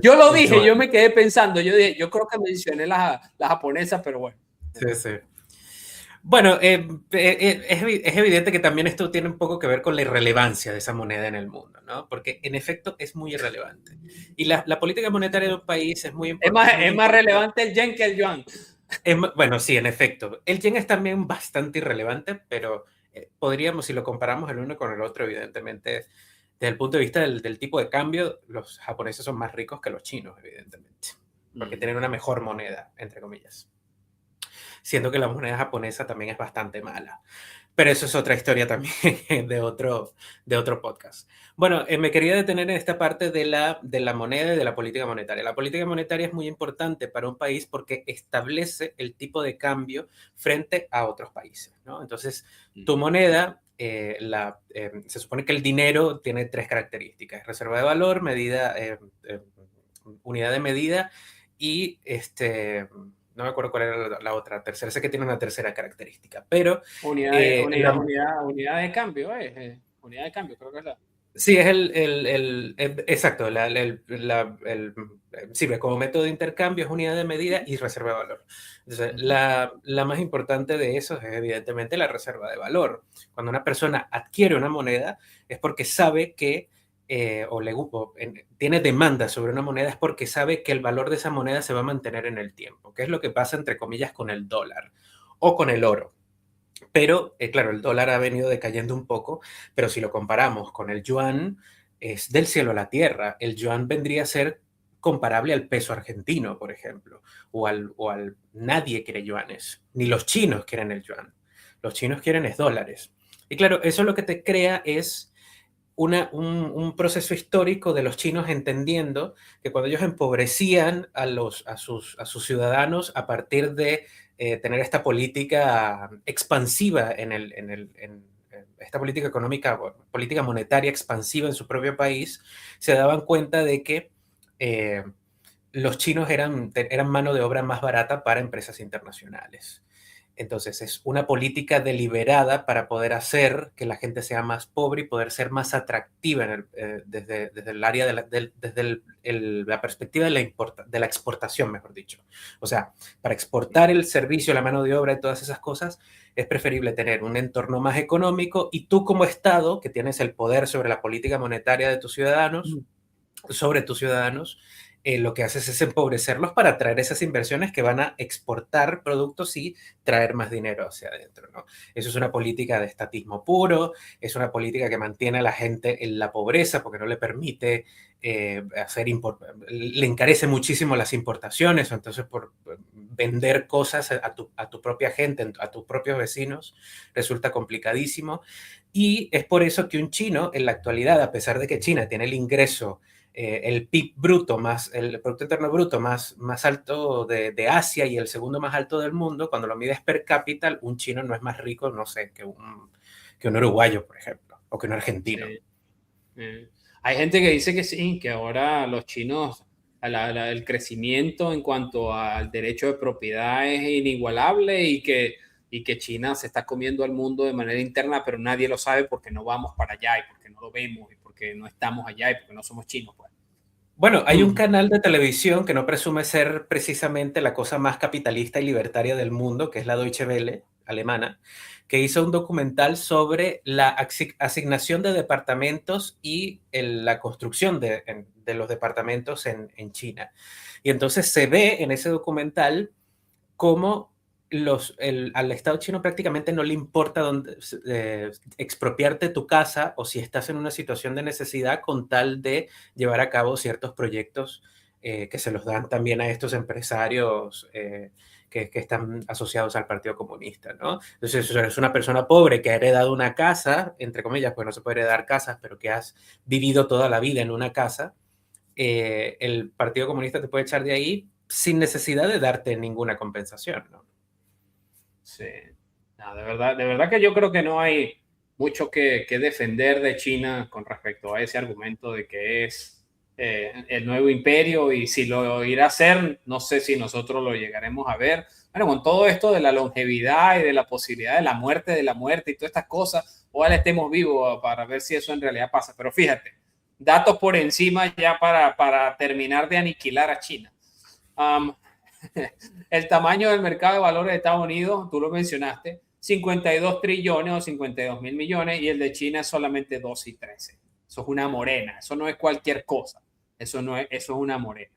Yo lo dije, yuan. Yo me quedé pensando, yo creo que mencioné la japonesa, pero bueno. Sí, sí. Bueno, es evidente que también esto tiene un poco que ver con la irrelevancia de esa moneda en el mundo, ¿no? Porque en efecto es muy irrelevante. Y la política monetaria de un país es muy importante. Es más relevante el yen que el yuan. Bueno, sí, en efecto. El yen es también bastante irrelevante, pero podríamos, si lo comparamos el uno con el otro, evidentemente, desde el punto de vista del tipo de cambio, los japoneses son más ricos que los chinos, evidentemente, porque tienen una mejor moneda, entre comillas. Siendo que la moneda japonesa también es bastante mala. Pero eso es otra historia también de otro podcast. Bueno, me quería detener en esta parte de la moneda y de la política monetaria. La política monetaria es muy importante para un país porque establece el tipo de cambio frente a otros países, ¿no? Entonces, tu moneda, se supone que el dinero tiene 3 características: reserva de valor, medida, unidad de medida y no me acuerdo cuál era la otra tercera, sé que tiene una tercera característica, pero... Unidad de cambio, unidad de cambio, creo que es la... Sí, es exacto, sirve como método de intercambio, es unidad de medida y reserva de valor. Entonces, la más importante de eso es evidentemente la reserva de valor. Cuando una persona adquiere una moneda es porque sabe que tiene demanda sobre una moneda, es porque sabe que el valor de esa moneda se va a mantener en el tiempo, que es lo que pasa entre comillas con el dólar o con el oro. Pero, claro, el dólar ha venido decayendo un poco, pero si lo comparamos con el yuan, es del cielo a la tierra. El yuan vendría a ser comparable al peso argentino, por ejemplo, nadie quiere yuanes, ni los chinos quieren el yuan. Los chinos quieren dólares. Y claro, eso lo que te crea es un proceso histórico de los chinos entendiendo que cuando ellos empobrecían a sus ciudadanos a partir de tener esta política expansiva esta política económica, política monetaria expansiva en su propio país, se daban cuenta de que los chinos eran mano de obra más barata para empresas internacionales. Entonces, es una política deliberada para poder hacer que la gente sea más pobre y poder ser más atractiva desde el área desde la perspectiva de la exportación, mejor dicho. O sea, para exportar el servicio, la mano de obra y todas esas cosas, es preferible tener un entorno más económico y tú como Estado, que tienes el poder sobre la política monetaria de tus ciudadanos, sobre tus ciudadanos, lo que haces es empobrecerlos para traer esas inversiones que van a exportar productos y traer más dinero hacia adentro, ¿no? Eso es una política de estatismo puro, es una política que mantiene a la gente en la pobreza porque no le permite le encarece muchísimo las importaciones, entonces por vender cosas a tu propia gente, a tus propios vecinos, resulta complicadísimo. Y es por eso que un chino en la actualidad, a pesar de que China tiene el ingreso el PIB bruto, el Producto Interno Bruto más alto de Asia y el segundo más alto del mundo, cuando lo mides per cápita, un chino no es más rico, no sé, que un uruguayo, por ejemplo, o que un argentino. Sí. Hay gente que dice que sí, que ahora los chinos, el crecimiento en cuanto al derecho de propiedad es inigualable y que China se está comiendo al mundo de manera interna, pero nadie lo sabe porque no vamos para allá y porque no lo vemos y porque no estamos allá y porque no somos chinos, pues. Bueno, hay un canal de televisión que no presume ser precisamente la cosa más capitalista y libertaria del mundo, que es la Deutsche Welle, alemana, que hizo un documental sobre la asignación de departamentos y la construcción de los departamentos en China. Y entonces se ve en ese documental cómo al Estado chino prácticamente no le importa expropiarte tu casa o si estás en una situación de necesidad con tal de llevar a cabo ciertos proyectos que se los dan también a estos empresarios que están asociados al Partido Comunista, ¿no? Entonces, si eres una persona pobre que ha heredado una casa, entre comillas, pues no se puede heredar casas, pero que has vivido toda la vida en una casa, el Partido Comunista te puede echar de ahí sin necesidad de darte ninguna compensación, ¿no? Sí, no, de verdad que yo creo que no hay mucho que defender de China con respecto a ese argumento de que es el nuevo imperio y si lo irá a hacer, no sé si nosotros lo llegaremos a ver. Bueno, con todo esto de la longevidad y de la posibilidad de la muerte y todas estas cosas, ojalá estemos vivos para ver si eso en realidad pasa. Pero fíjate, datos por encima ya para terminar de aniquilar a China. El tamaño del mercado de valores de Estados Unidos, tú lo mencionaste, 52 trillones o 52 mil millones y el de China es solamente 2 y 13. Eso es una morena, eso no es cualquier cosa, eso es una morena.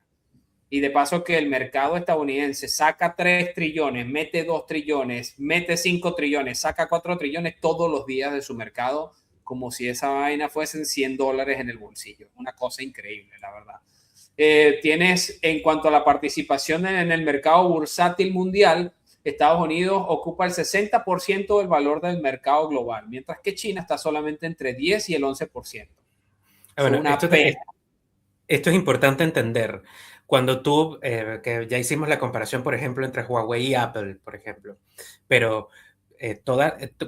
Y de paso que el mercado estadounidense saca 3 trillones, mete 2 trillones, mete 5 trillones, saca 4 trillones todos los días de su mercado, como si esa vaina fuesen $100 en el bolsillo. Una cosa increíble, la verdad. Tienes en cuanto a la participación en el mercado bursátil mundial, Estados Unidos ocupa el 60% del valor del mercado global, mientras que China está solamente entre 10 y el 11%. Bueno, esto es importante entender. Cuando que ya hicimos la comparación, por ejemplo, entre Huawei y Apple, por ejemplo, pero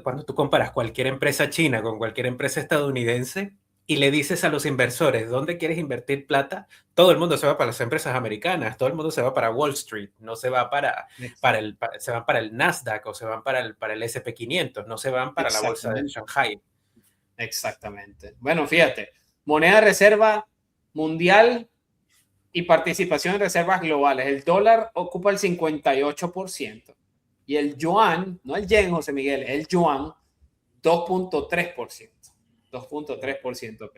cuando tú comparas cualquier empresa china con cualquier empresa estadounidense, y le dices a los inversores dónde quieres invertir plata, todo el mundo se va para las empresas americanas, todo el mundo se va para Wall Street, no se va se van para el Nasdaq o se van para el S&P 500, no se van para la bolsa de Shanghai. Exactamente. Bueno, fíjate, moneda de reserva mundial y participación en reservas globales. El dólar ocupa el 58% y el yuan, no el yen, José Miguel, el yuan, 2.3%. 2.3%.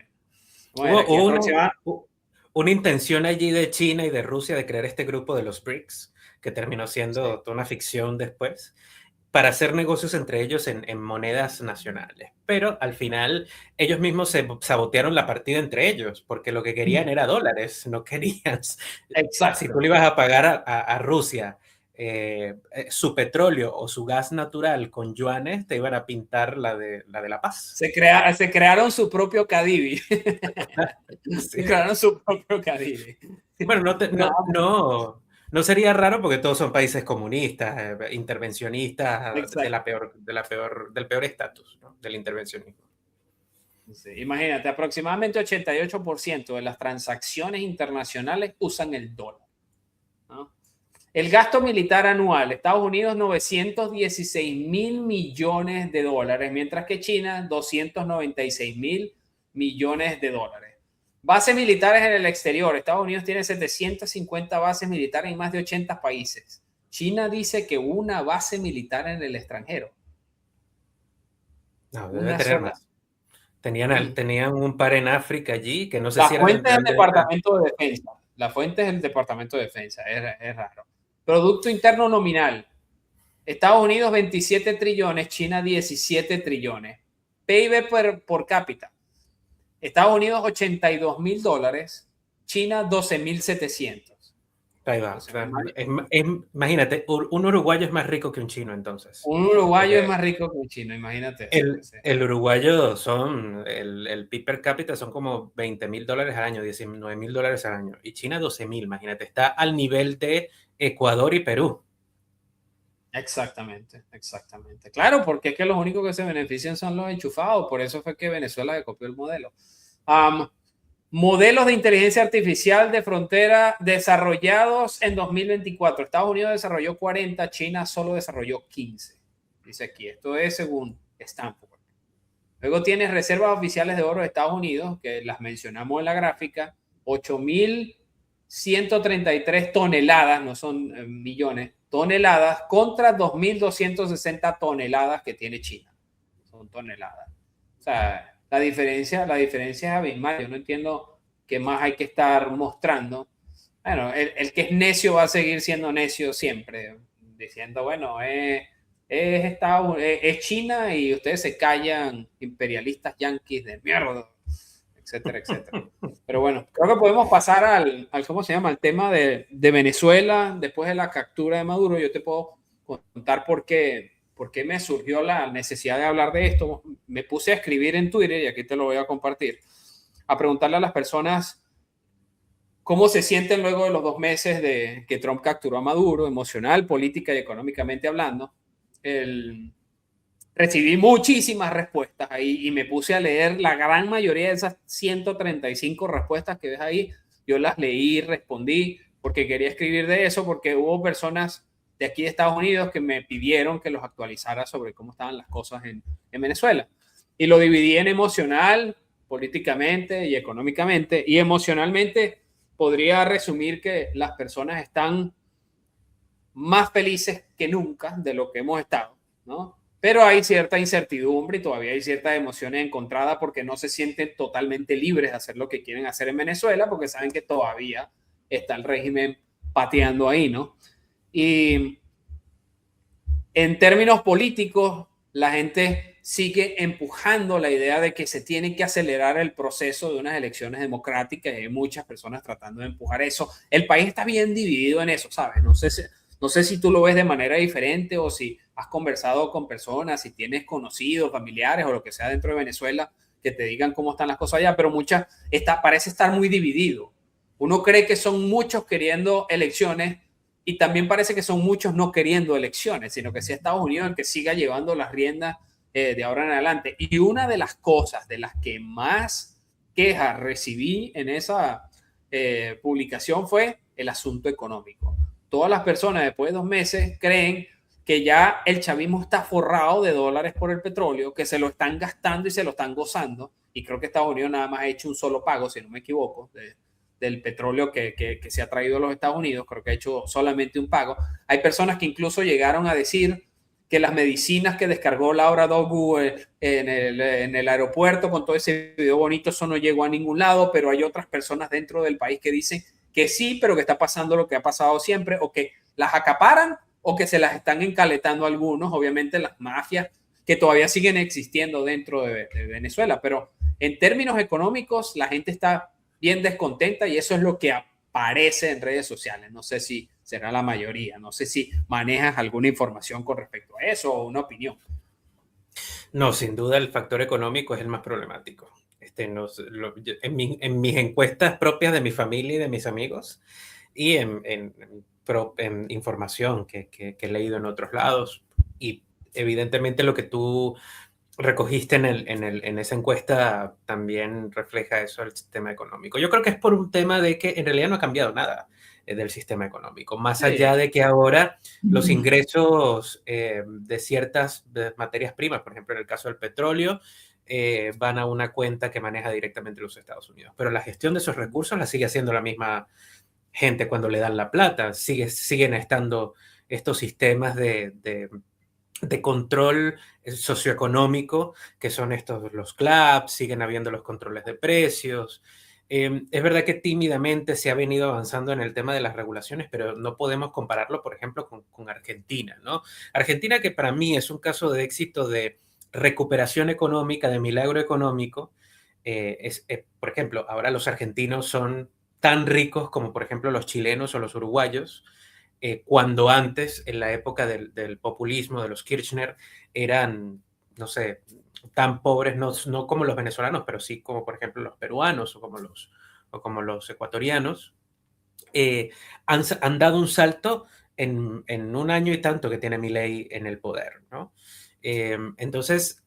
Bueno, hubo una intención allí de China y de Rusia de crear este grupo de los BRICS, que terminó siendo toda una ficción después, para hacer negocios entre ellos en monedas nacionales. Pero al final ellos mismos se sabotearon la partida entre ellos, porque lo que querían era dólares, no querían. Exacto. Si tú le ibas a pagar a Rusia su petróleo o su gas natural con yuanes, te iban a pintar la de La Paz. Se crearon su propio Cadivi. Sí. Se crearon su propio Cadivi. Bueno, no sería raro porque todos son países comunistas, intervencionistas, del peor estatus, ¿no? Del intervencionismo. Sí, imagínate, aproximadamente 88% de las transacciones internacionales usan el dólar, ¿no? El gasto militar anual, Estados Unidos 916.000 millones de dólares, mientras que China 296.000 millones de dólares. Bases militares en el exterior, Estados Unidos tiene 750 bases militares en más de 80 países. China dice que una base militar en el extranjero. No, debe tener más. Tenían un par en África allí que no sé La si eran fuente es el Departamento de Defensa. La fuente es el Departamento de Defensa. Es raro. Producto Interno Nominal. Estados Unidos 27 trillones, China 17 trillones. PIB por cápita. Estados Unidos 82.000 dólares, China 12.700. Ahí va. Imagínate, un uruguayo es más rico que un chino, entonces. Un uruguayo es más rico que un chino, imagínate. El uruguayo el PIB per cápita son como $20.000 al año, $19.000 al año. Y China 12.000, imagínate. Está al nivel de Ecuador y Perú. Exactamente. Claro, porque es que los únicos que se benefician son los enchufados. Por eso fue que Venezuela copió el modelo. Modelos de inteligencia artificial de frontera desarrollados en 2024. Estados Unidos desarrolló 40, China solo desarrolló 15. Dice aquí, esto es según Stanford. Luego tienes reservas oficiales de oro de Estados Unidos, que las mencionamos en la gráfica, 8.133 toneladas, no son millones, toneladas contra 2.260 toneladas que tiene China. Son toneladas. O sea, la diferencia es abismal. Yo no entiendo qué más hay que estar mostrando. Bueno, el que es necio va a seguir siendo necio siempre, diciendo, bueno, es China y ustedes se callan, imperialistas yanquis de mierda, etcétera. Pero bueno, creo que podemos pasar al ¿cómo se llama? Al tema de Venezuela después de la captura de Maduro. Yo te puedo contar por qué me surgió la necesidad de hablar de esto. Me puse a escribir en Twitter, y aquí te lo voy a compartir, a preguntarle a las personas cómo se sienten luego de los 2 meses de que Trump capturó a Maduro, emocional, política y económicamente hablando. Recibí muchísimas respuestas ahí y me puse a leer la gran mayoría de esas 135 respuestas que ves ahí. Yo las leí y respondí porque quería escribir de eso, porque hubo personas de aquí de Estados Unidos que me pidieron que los actualizara sobre cómo estaban las cosas en Venezuela. Y lo dividí en emocional, políticamente y económicamente. Y emocionalmente podría resumir que las personas están más felices que nunca de lo que hemos estado, ¿no? Pero hay cierta incertidumbre y todavía hay ciertas emociones encontradas porque no se sienten totalmente libres de hacer lo que quieren hacer en Venezuela, porque saben que todavía está el régimen pateando ahí, ¿no? Y en términos políticos, la gente sigue empujando la idea de que se tiene que acelerar el proceso de unas elecciones democráticas, y hay muchas personas tratando de empujar eso. El país está bien dividido en eso, ¿sabes? No sé si tú lo ves de manera diferente o si has conversado con personas, si tienes conocidos, familiares o lo que sea dentro de Venezuela que te digan cómo están las cosas allá, pero parece estar muy dividido. Uno cree que son muchos queriendo elecciones y también parece que son muchos no queriendo elecciones, sino que sea Estados Unidos el que siga llevando las riendas de ahora en adelante. Y una de las cosas de las que más quejas recibí en esa publicación fue el asunto económico. Todas las personas después de 2 meses creen que ya el chavismo está forrado de dólares por el petróleo, que se lo están gastando y se lo están gozando. Y creo que Estados Unidos nada más ha hecho un solo pago, si no me equivoco, del petróleo que se ha traído a los Estados Unidos. Creo que ha hecho solamente un pago. Hay personas que incluso llegaron a decir que las medicinas que descargó Laura Dogu en el aeropuerto con todo ese video bonito, eso no llegó a ningún lado, pero hay otras personas dentro del país que dicen que sí, pero que está pasando lo que ha pasado siempre, o que las acaparan o que se las están encaletando algunos, obviamente las mafias que todavía siguen existiendo dentro de Venezuela. Pero en términos económicos, la gente está bien descontenta y eso es lo que aparece en redes sociales. No sé si será la mayoría, no sé si manejas alguna información con respecto a eso o una opinión. No, sin duda el factor económico es el más problemático. En mis encuestas propias de mi familia y de mis amigos y en información que he leído en otros lados, y evidentemente lo que tú recogiste en esa encuesta también refleja eso, el sistema económico. Yo creo que es por un tema de que en realidad no ha cambiado nada del sistema económico, más allá de que ahora los ingresos de ciertas materias primas, por ejemplo en el caso del petróleo, van a una cuenta que maneja directamente los Estados Unidos, pero la gestión de esos recursos la sigue haciendo la misma gente cuando le dan la plata. Siguen estando estos sistemas de control socioeconómico, que son estos los CLAP, siguen habiendo los controles de precios. Es verdad que tímidamente se ha venido avanzando en el tema de las regulaciones, pero no podemos compararlo, por ejemplo, con Argentina, ¿no? Argentina, que para mí es un caso de éxito de recuperación económica, de milagro económico. Por ejemplo, ahora los argentinos son tan ricos como, por ejemplo, los chilenos o los uruguayos, cuando antes, en la época del populismo, de los Kirchner, eran, no sé, tan pobres, no como los venezolanos, pero sí como, por ejemplo, los peruanos o como los ecuatorianos. Han dado un salto en un año y tanto que tiene Milei en el poder, ¿no? Entonces,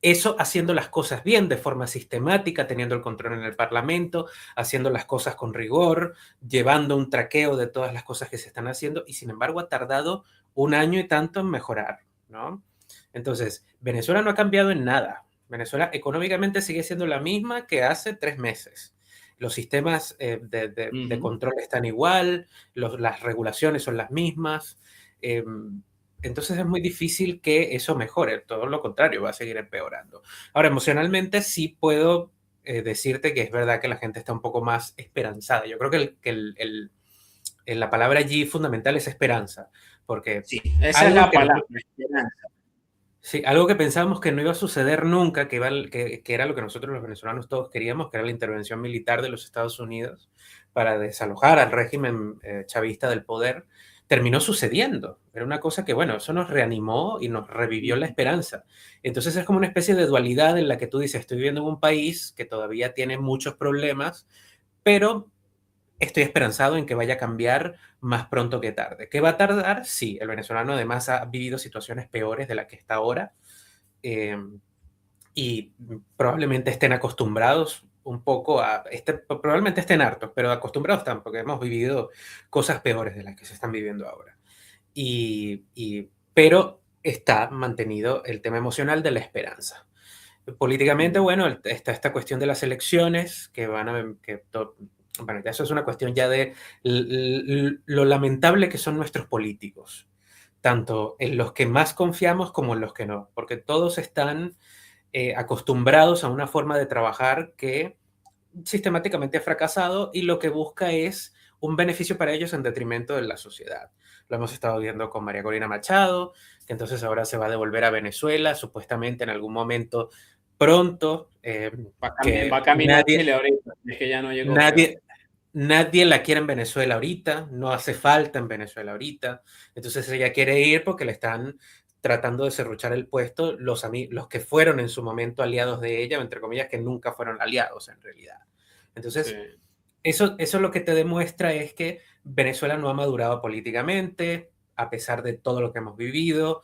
eso haciendo las cosas bien, de forma sistemática, teniendo el control en el Parlamento, haciendo las cosas con rigor, llevando un traqueo de todas las cosas que se están haciendo, y sin embargo ha tardado un año y tanto en mejorar, ¿no? Entonces, Venezuela no ha cambiado en nada. Venezuela económicamente sigue siendo la misma que hace 3 meses. Los sistemas de control están igual, las regulaciones son las mismas. Entonces es muy difícil que eso mejore, todo lo contrario, va a seguir empeorando. Ahora, emocionalmente sí puedo decirte que es verdad que la gente está un poco más esperanzada. Yo creo que la palabra allí fundamental es esperanza, porque sí, esa es la palabra, esperanza. Sí, algo que pensábamos que no iba a suceder nunca, que era lo que nosotros los venezolanos todos queríamos, que era la intervención militar de los Estados Unidos para desalojar al régimen chavista del poder, terminó sucediendo. Era una cosa que, bueno, eso nos reanimó y nos revivió la esperanza. Entonces es como una especie de dualidad en la que tú dices, estoy viviendo en un país que todavía tiene muchos problemas, pero estoy esperanzado en que vaya a cambiar más pronto que tarde. ¿Qué va a tardar? Sí, el venezolano además ha vivido situaciones peores de las que está ahora, y probablemente estén acostumbrados un poco probablemente estén hartos, pero acostumbrados están, porque hemos vivido cosas peores de las que se están viviendo ahora. Pero está mantenido el tema emocional de la esperanza. Políticamente, bueno, está esta cuestión de las elecciones que bueno, eso es una cuestión ya de lo lamentable que son nuestros políticos, tanto en los que más confiamos como en los que no, porque todos están acostumbrados a una forma de trabajar que sistemáticamente ha fracasado y lo que busca es un beneficio para ellos en detrimento de la sociedad. Lo hemos estado viendo con María Corina Machado, que entonces ahora se va a devolver a Venezuela, supuestamente en algún momento pronto. Va a caminar Chile ahorita, es que ya no llegó. Nadie la quiere en Venezuela ahorita, no hace falta en Venezuela ahorita. Entonces ella quiere ir porque le están tratando de serruchar el puesto los que fueron en su momento aliados de ella, entre comillas, que nunca fueron aliados en realidad. Entonces, sí. Eso lo que te demuestra es que Venezuela no ha madurado políticamente, a pesar de todo lo que hemos vivido.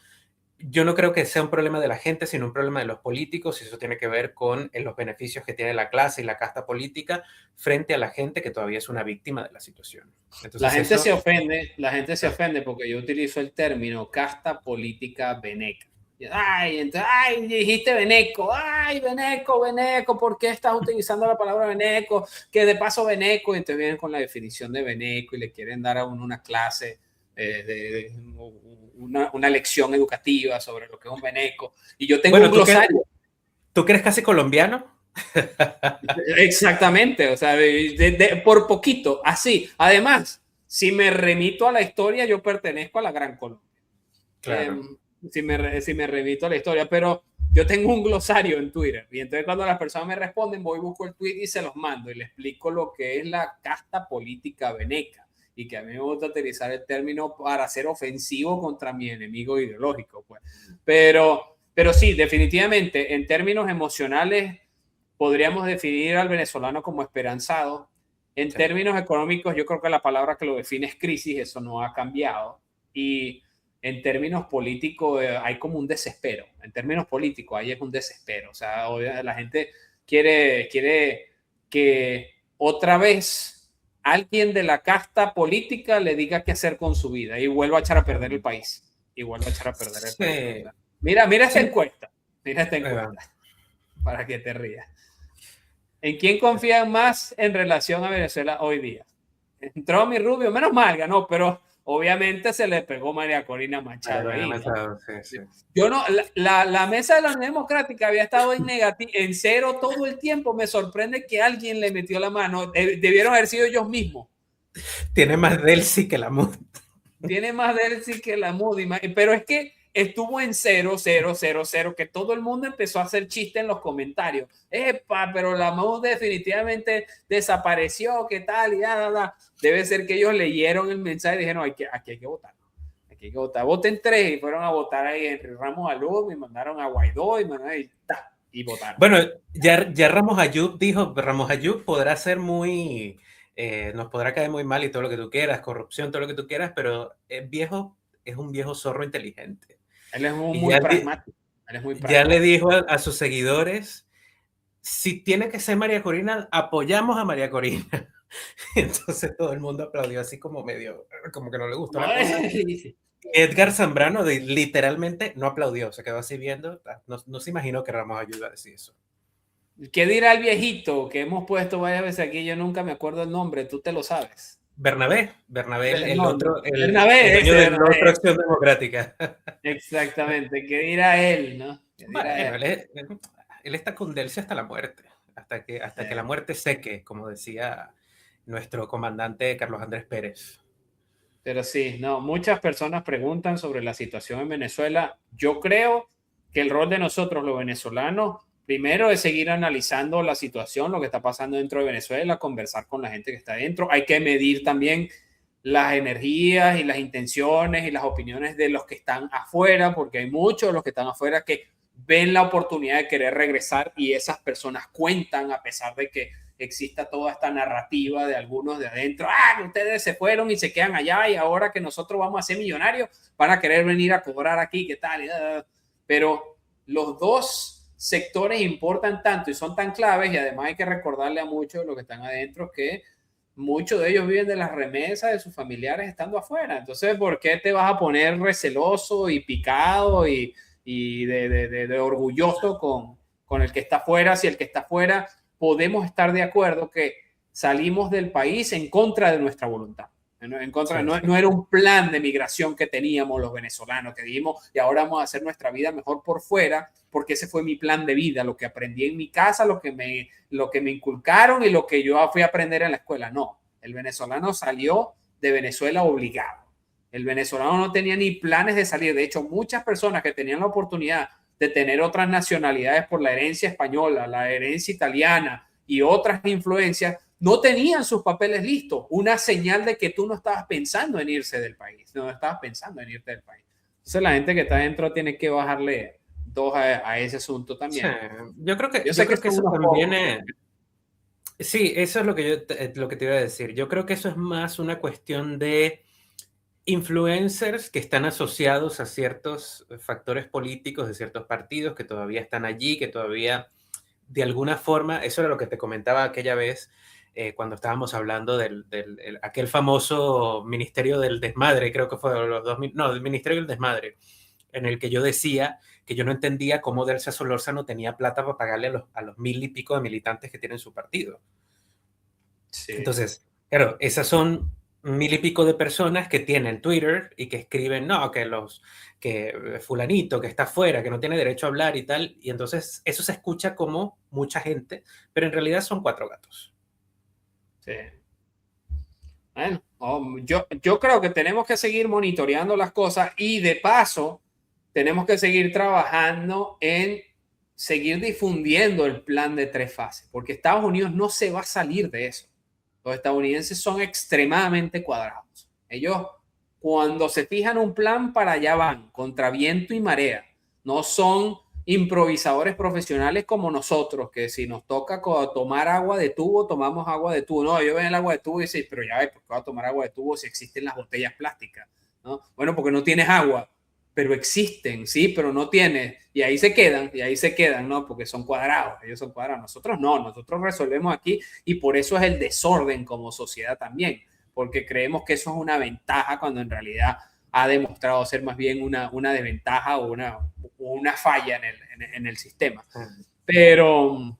Yo no creo que sea un problema de la gente, sino un problema de los políticos, y eso tiene que ver con los beneficios que tiene la clase y la casta política frente a la gente que todavía es una víctima de la situación. Entonces, la gente se ofende porque yo utilizo el término casta política veneca. Ay, dijiste veneco, ay, veneco, ¿por qué estás utilizando la palabra veneco? Que de paso veneco, y entonces vienen con la definición de veneco y le quieren dar a uno una clase una lección educativa sobre lo que es un veneco. Y yo tengo un glosario. ¿Tú que eres casi colombiano? Exactamente, o sea, por poquito, así. Además, si me remito a la historia, yo pertenezco a la Gran Colombia. Claro. Si me remito a la historia, pero yo tengo un glosario en Twitter y entonces cuando las personas me responden voy, busco el tweet y se los mando y les explico lo que es la casta política veneca y que a mí me gusta utilizar el término para ser ofensivo contra mi enemigo ideológico, pues. Pero sí, definitivamente, en términos emocionales, podríamos definir al venezolano como esperanzado. En términos económicos, yo creo que la palabra que lo define es crisis, eso no ha cambiado. Y en términos políticos, hay como un desespero. En términos políticos, ahí es un desespero. O sea, la gente quiere que otra vez alguien de la casta política le diga qué hacer con su vida y vuelva a echar a perder el país. Y vuelva a echar a perder el país. Mira esta encuesta. Mira esta encuesta. Para que te rías. ¿En quién confían más en relación a Venezuela hoy día? Entró mi Rubio, menos mal ganó, pero obviamente se le pegó María Corina Machado ahí. Machado, sí. Yo no, la mesa de la Unión Democrática había estado en cero todo el tiempo. Me sorprende que alguien le metió la mano. Debieron haber sido ellos mismos. Tiene más Delcy que la MUD. Tiene más Delcy que la MUD, pero es que estuvo en 0, 0, 0, 0, que todo el mundo empezó a hacer chiste en los comentarios. Epa, pero la MUD definitivamente desapareció, ¿qué tal? Y da. Debe ser que ellos leyeron el mensaje y dijeron, aquí hay que votar. Aquí hay que votar. Voten 3 y fueron a votar ahí Henry Ramos Alum y mandaron a Guaidó y votaron. Bueno, ya Ramos Ayub dijo, Ramos Ayub podrá ser muy... nos podrá caer muy mal y todo lo que tú quieras, corrupción, todo lo que tú quieras, pero es un viejo zorro inteligente. Él es muy pragmático. Ya le dijo a sus seguidores, si tiene que ser María Corina, apoyamos a María Corina. Entonces todo el mundo aplaudió así como medio, como que no le gustó la cosa. Edgar Zambrano literalmente no aplaudió, se quedó así viendo, no se imaginó que Ramos Ayub a decir eso. ¿Qué dirá el viejito que hemos puesto varias veces aquí? Yo nunca me acuerdo el nombre, tú te lo sabes. Bernabé, el otro Acción Democrática. Exactamente, ¿qué dirá él, no? Bueno, él está con Delcy hasta la muerte, hasta que la muerte seque, como decía nuestro comandante Carlos Andrés Pérez. Pero sí, no, muchas personas preguntan sobre la situación en Venezuela. Yo creo que el rol de nosotros, los venezolanos, primero es seguir analizando la situación, lo que está pasando dentro de Venezuela, conversar con la gente que está dentro. Hay que medir también las energías y las intenciones y las opiniones de los que están afuera, porque hay muchos de los que están afuera que ven la oportunidad de querer regresar y esas personas cuentan a pesar de que exista toda esta narrativa de algunos de adentro. Ustedes se fueron y se quedan allá y ahora que nosotros vamos a ser millonarios van a querer venir a cobrar aquí, ¿qué tal? Pero los dos sectores importan tanto y son tan claves y además hay que recordarle a muchos de los que están adentro que muchos de ellos viven de las remesas de sus familiares estando afuera. Entonces, ¿por qué te vas a poner receloso y picado y de orgulloso con el que está afuera si el que está afuera podemos estar de acuerdo que salimos del país en contra de nuestra voluntad? No era un plan de migración que teníamos los venezolanos, que dijimos, y ahora vamos a hacer nuestra vida mejor por fuera, porque ese fue mi plan de vida, lo que aprendí en mi casa, lo que me inculcaron y lo que yo fui a aprender en la escuela. No, el venezolano salió de Venezuela obligado. El venezolano no tenía ni planes de salir. De hecho, muchas personas que tenían la oportunidad de tener otras nacionalidades por la herencia española, la herencia italiana y otras influencias, no tenían sus papeles listos, una señal de que tú no estabas pensando en irse del país, no estabas pensando en irte del país. Entonces la gente que está adentro tiene que bajarle dos a ese asunto también. Sí, yo creo que eso también es... Sí, eso es lo que te iba a decir. Yo creo que eso es más una cuestión de influencers que están asociados a ciertos factores políticos de ciertos partidos que todavía están allí, que todavía de alguna forma, eso era lo que te comentaba aquella vez, cuando estábamos hablando del aquel famoso Ministerio del Desmadre, creo que fue los 2000, no, el Ministerio del Desmadre, en el que yo decía que yo no entendía cómo Delcy Solórzano tenía plata para pagarle a los 1000 y pico de militantes que tienen su partido. Sí. Entonces, claro, esas son 1000 y pico de personas que tienen Twitter y que escriben, no, que fulanito, que está afuera, que no tiene derecho a hablar y tal, y entonces eso se escucha como mucha gente, pero en realidad son 4 gatos. Sí. Bueno, yo creo que tenemos que seguir monitoreando las cosas y de paso tenemos que seguir trabajando en seguir difundiendo el plan de 3 fases, porque Estados Unidos no se va a salir de eso. Los estadounidenses son extremadamente cuadrados. Ellos, cuando se fijan un plan, para allá van, contra viento y marea. No son improvisadores profesionales como nosotros, que si nos toca tomar agua de tubo, tomamos agua de tubo. No, yo ven el agua de tubo y dicen, pero ya ves, ¿por qué voy a tomar agua de tubo si existen las botellas plásticas? ¿No? Bueno, porque no tienes agua, pero existen, sí, pero no tienes. Y ahí se quedan, ¿no? Porque son cuadrados, ellos son cuadrados. Nosotros no, nosotros resolvemos aquí y por eso es el desorden como sociedad también, porque creemos que eso es una ventaja cuando en realidad ha demostrado ser más bien una desventaja o una falla en el sistema. Pero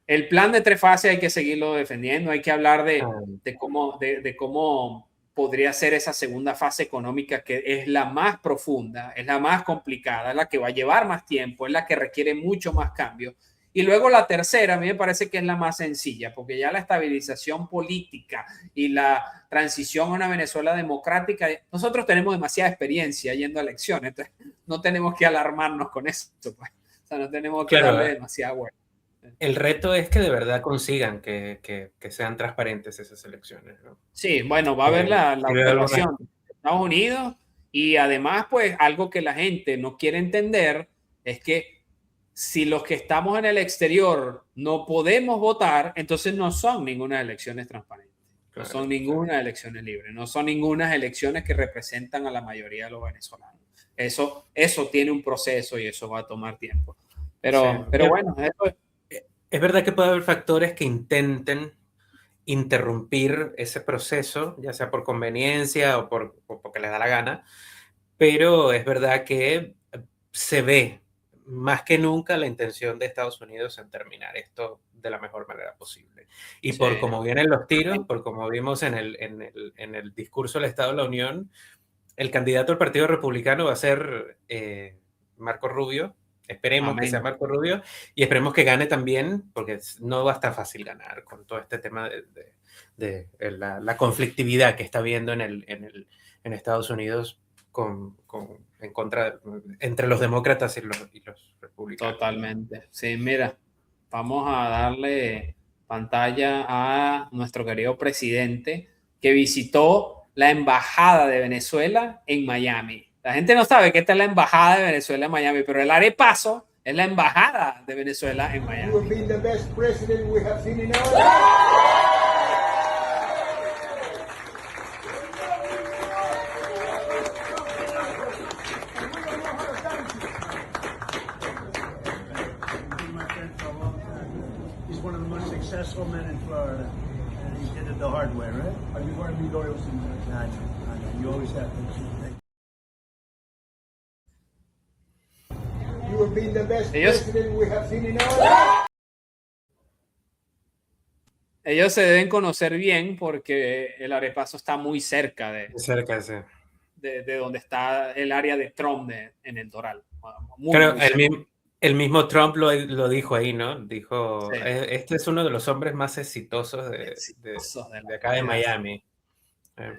el plan de 3 fases hay que seguirlo defendiendo, hay que hablar de cómo podría ser esa segunda fase económica, que es la más profunda, es la más complicada, es la que va a llevar más tiempo, es la que requiere mucho más cambio. Y luego la tercera, a mí me parece que es la más sencilla, porque ya la estabilización política y la transición a una Venezuela democrática, nosotros tenemos demasiada experiencia yendo a elecciones, entonces no tenemos que alarmarnos con esto, pues. O sea, no tenemos que darle demasiada vuelta. El reto es que de verdad consigan que sean transparentes esas elecciones, ¿no? Sí, bueno, va a haber la observación de Estados Unidos y además, pues, algo que la gente no quiere entender es que si los que estamos en el exterior no podemos votar, entonces no son ninguna elecciones transparentes, no son ninguna elecciones libres, no son ninguna elecciones que representan a la mayoría de los venezolanos. Eso tiene un proceso y eso va a tomar tiempo. Pero bueno, eso es verdad que puede haber factores que intenten interrumpir ese proceso, ya sea por conveniencia o porque les da la gana, pero es verdad que se ve más que nunca la intención de Estados Unidos en terminar esto de la mejor manera posible. Y por cómo vienen los tiros, por como vimos en el discurso del Estado de la Unión, el candidato del Partido Republicano va a ser Marco Rubio. Esperemos que sea Marco Rubio y esperemos que gane también, porque no va a estar fácil ganar con todo este tema de la conflictividad que está habiendo en Estados Unidos en contra entre los demócratas y los republicanos. Totalmente. Sí, mira, vamos a darle pantalla a nuestro querido presidente que visitó la embajada de Venezuela en Miami. La gente no sabe que esta es la embajada de Venezuela en Miami, pero el arepaso es la embajada de Venezuela en Miami. He's one of the most successful men in Florida, and he did it the hard way, right? Are you going to be loyal to me? I know. You always have to. You have been the best president we have seen in our life. Ellos se deben conocer bien porque el arepaso está muy cerca de donde está el área de Trump en el Doral. Claro, el mismo Trump lo dijo ahí, ¿no? Dijo, este es uno de los hombres más exitosos de acá de Miami. Pero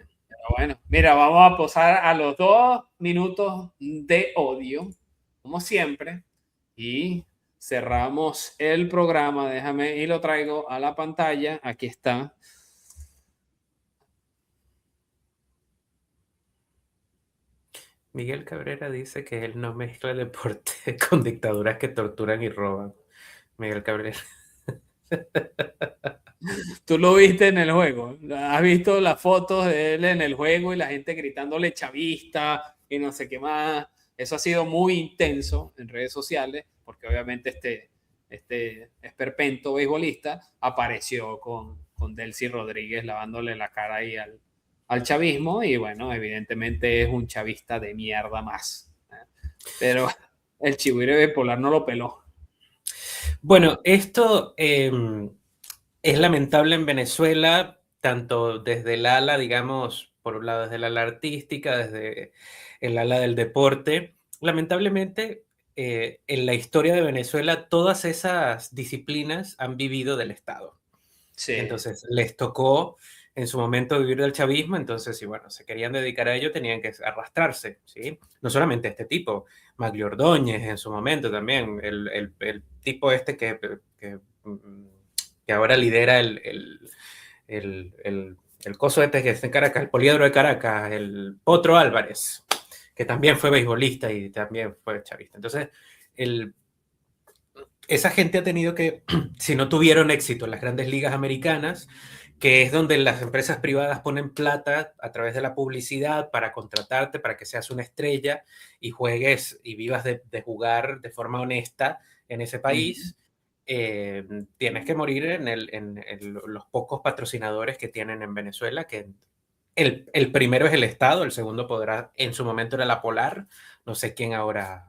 bueno, mira, vamos a pasar a los 2 minutos de odio, como siempre, y cerramos el programa. Déjame y lo traigo a la pantalla. Aquí está. Miguel Cabrera dice que él no mezcla deporte con dictaduras que torturan y roban. Miguel Cabrera. Tú lo viste en el juego. Has visto las fotos de él en el juego y la gente gritándole chavista y no sé qué más. Eso ha sido muy intenso en redes sociales porque obviamente este esperpento beisbolista apareció con Delcy Rodríguez lavándole la cara ahí al chavismo y bueno, evidentemente es un chavista de mierda más. Pero el Chihuire Bipolar no lo peló. Bueno, esto es lamentable en Venezuela, tanto desde el ala, digamos, por un lado desde el ala artística, desde el ala del deporte. Lamentablemente, en la historia de Venezuela, todas esas disciplinas han vivido del Estado. Sí. Entonces, les tocó en su momento vivir del chavismo, entonces, si bueno, se querían dedicar a ello, tenían que arrastrarse, ¿sí? No solamente este tipo, Magli Ordóñez en su momento también, el tipo este que ahora lidera el coso este que está en Caracas, el Poliedro de Caracas, el Potro Álvarez, que también fue beisbolista y también fue chavista. Entonces, esa gente ha tenido que, si no tuvieron éxito en las grandes ligas americanas, que es donde las empresas privadas ponen plata a través de la publicidad para contratarte, para que seas una estrella y juegues y vivas de jugar de forma honesta en ese país, tienes que morir en los pocos patrocinadores que tienen en Venezuela, que el primero es el Estado, el segundo podrá, en su momento era la Polar, no sé quién ahora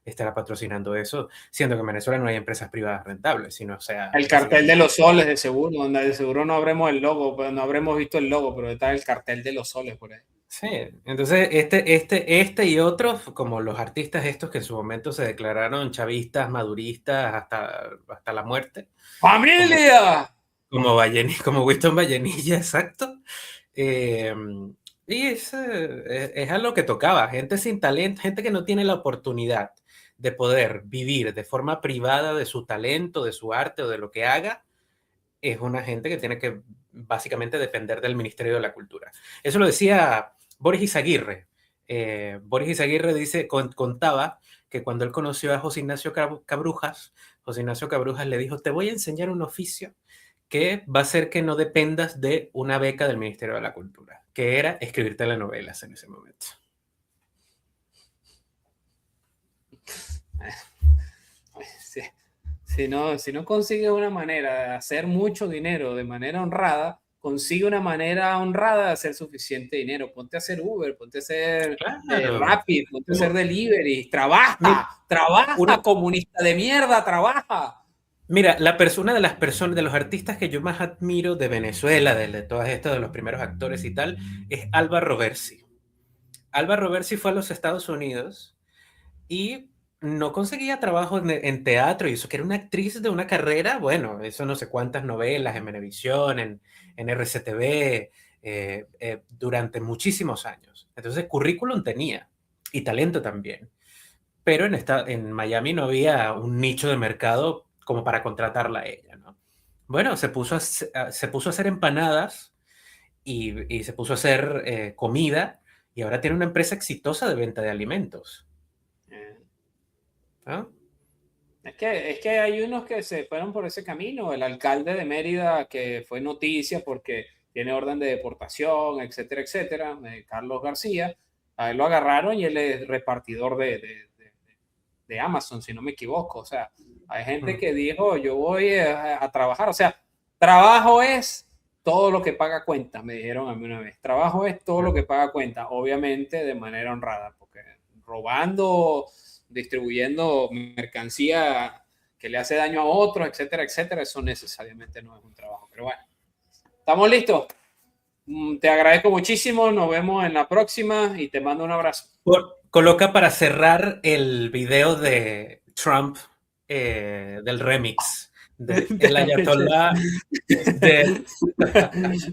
estará patrocinando eso, siendo que en Venezuela no hay empresas privadas rentables, sino, o sea... El cartel de los soles, de seguro, donde de seguro no habremos el logo, pero no habremos visto el logo, pero está el cartel de los soles por ahí. Sí, entonces este y otros, como los artistas estos que en su momento se declararon chavistas, maduristas, hasta la muerte. ¡Familia! Como Winston Vallenilla, exacto. Y es a lo que tocaba, gente sin talento, gente que no tiene la oportunidad de poder vivir de forma privada de su talento, de su arte o de lo que haga, es una gente que tiene que básicamente depender del Ministerio de la Cultura. Eso lo decía Boris Izaguirre. Boris Izaguirre contaba que cuando él conoció a José Ignacio Cabrujas le dijo, te voy a enseñar un oficio que va a hacer que no dependas de una beca del Ministerio de la Cultura, que era escribir telenovelas en ese momento. Si no consigues una manera de hacer mucho dinero de manera honrada, consigue una manera honrada de hacer suficiente dinero. Ponte a hacer Uber, ponte a hacer Rappi, ponte a hacer delivery. Trabaja, comunista de mierda, trabaja. Mira, una de los artistas que yo más admiro de Venezuela, de todas estas, de los primeros actores y tal, es Alba Roversi. Alba Roversi fue a los Estados Unidos y no conseguía trabajo en teatro, y eso que era una actriz de una carrera, bueno, eso no sé cuántas novelas en Venevisión, en RCTV, durante muchísimos años. Entonces, currículum tenía, y talento también. Pero en Miami no había un nicho de mercado como para contratarla a ella, ¿no? Bueno, se puso a hacer empanadas y se puso a hacer comida, y ahora tiene una empresa exitosa de venta de alimentos. ¿Ah? Es que hay unos que se fueron por ese camino. El alcalde de Mérida, que fue noticia porque tiene orden de deportación, etcétera, etcétera, Carlos García, a él lo agarraron y él es repartidor de Amazon, si no me equivoco. O sea, hay gente que dijo, yo voy a trabajar. O sea, trabajo es todo lo que paga cuenta, me dijeron a mí una vez. Trabajo es todo lo que paga cuenta, obviamente de manera honrada, porque robando, distribuyendo mercancía que le hace daño a otros, etcétera, etcétera, eso necesariamente no es un trabajo. Pero bueno, ¿estamos listos? Te agradezco muchísimo, nos vemos en la próxima y te mando un abrazo. Coloca para cerrar el video de Trump, del remix del Ayatollah.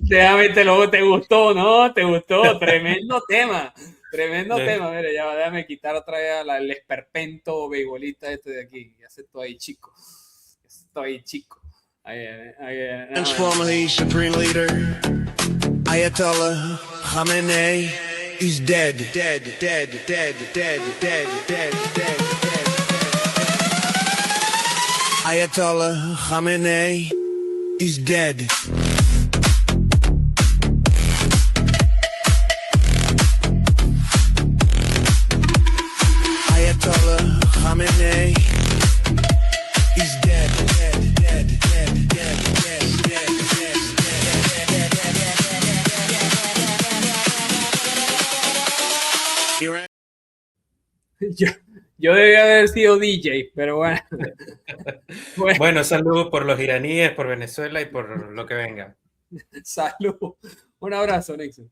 Déjame, te gustó, ¿no? Te gustó, tremendo tema. Tremendo tema, mira, ya déjame quitar otra vez el esperpento beisbolista este de aquí. Ya se estoy chico. Transformer, supreme leader, Ayatollah Khamenei, he's dead. Ayatollah Khamenei, he's dead. Ayatollah Khamenei, he's dead. Yo debía haber sido DJ, pero bueno. Bueno, saludos por los iraníes, por Venezuela y por lo que venga. Salud. Un abrazo, Nixon.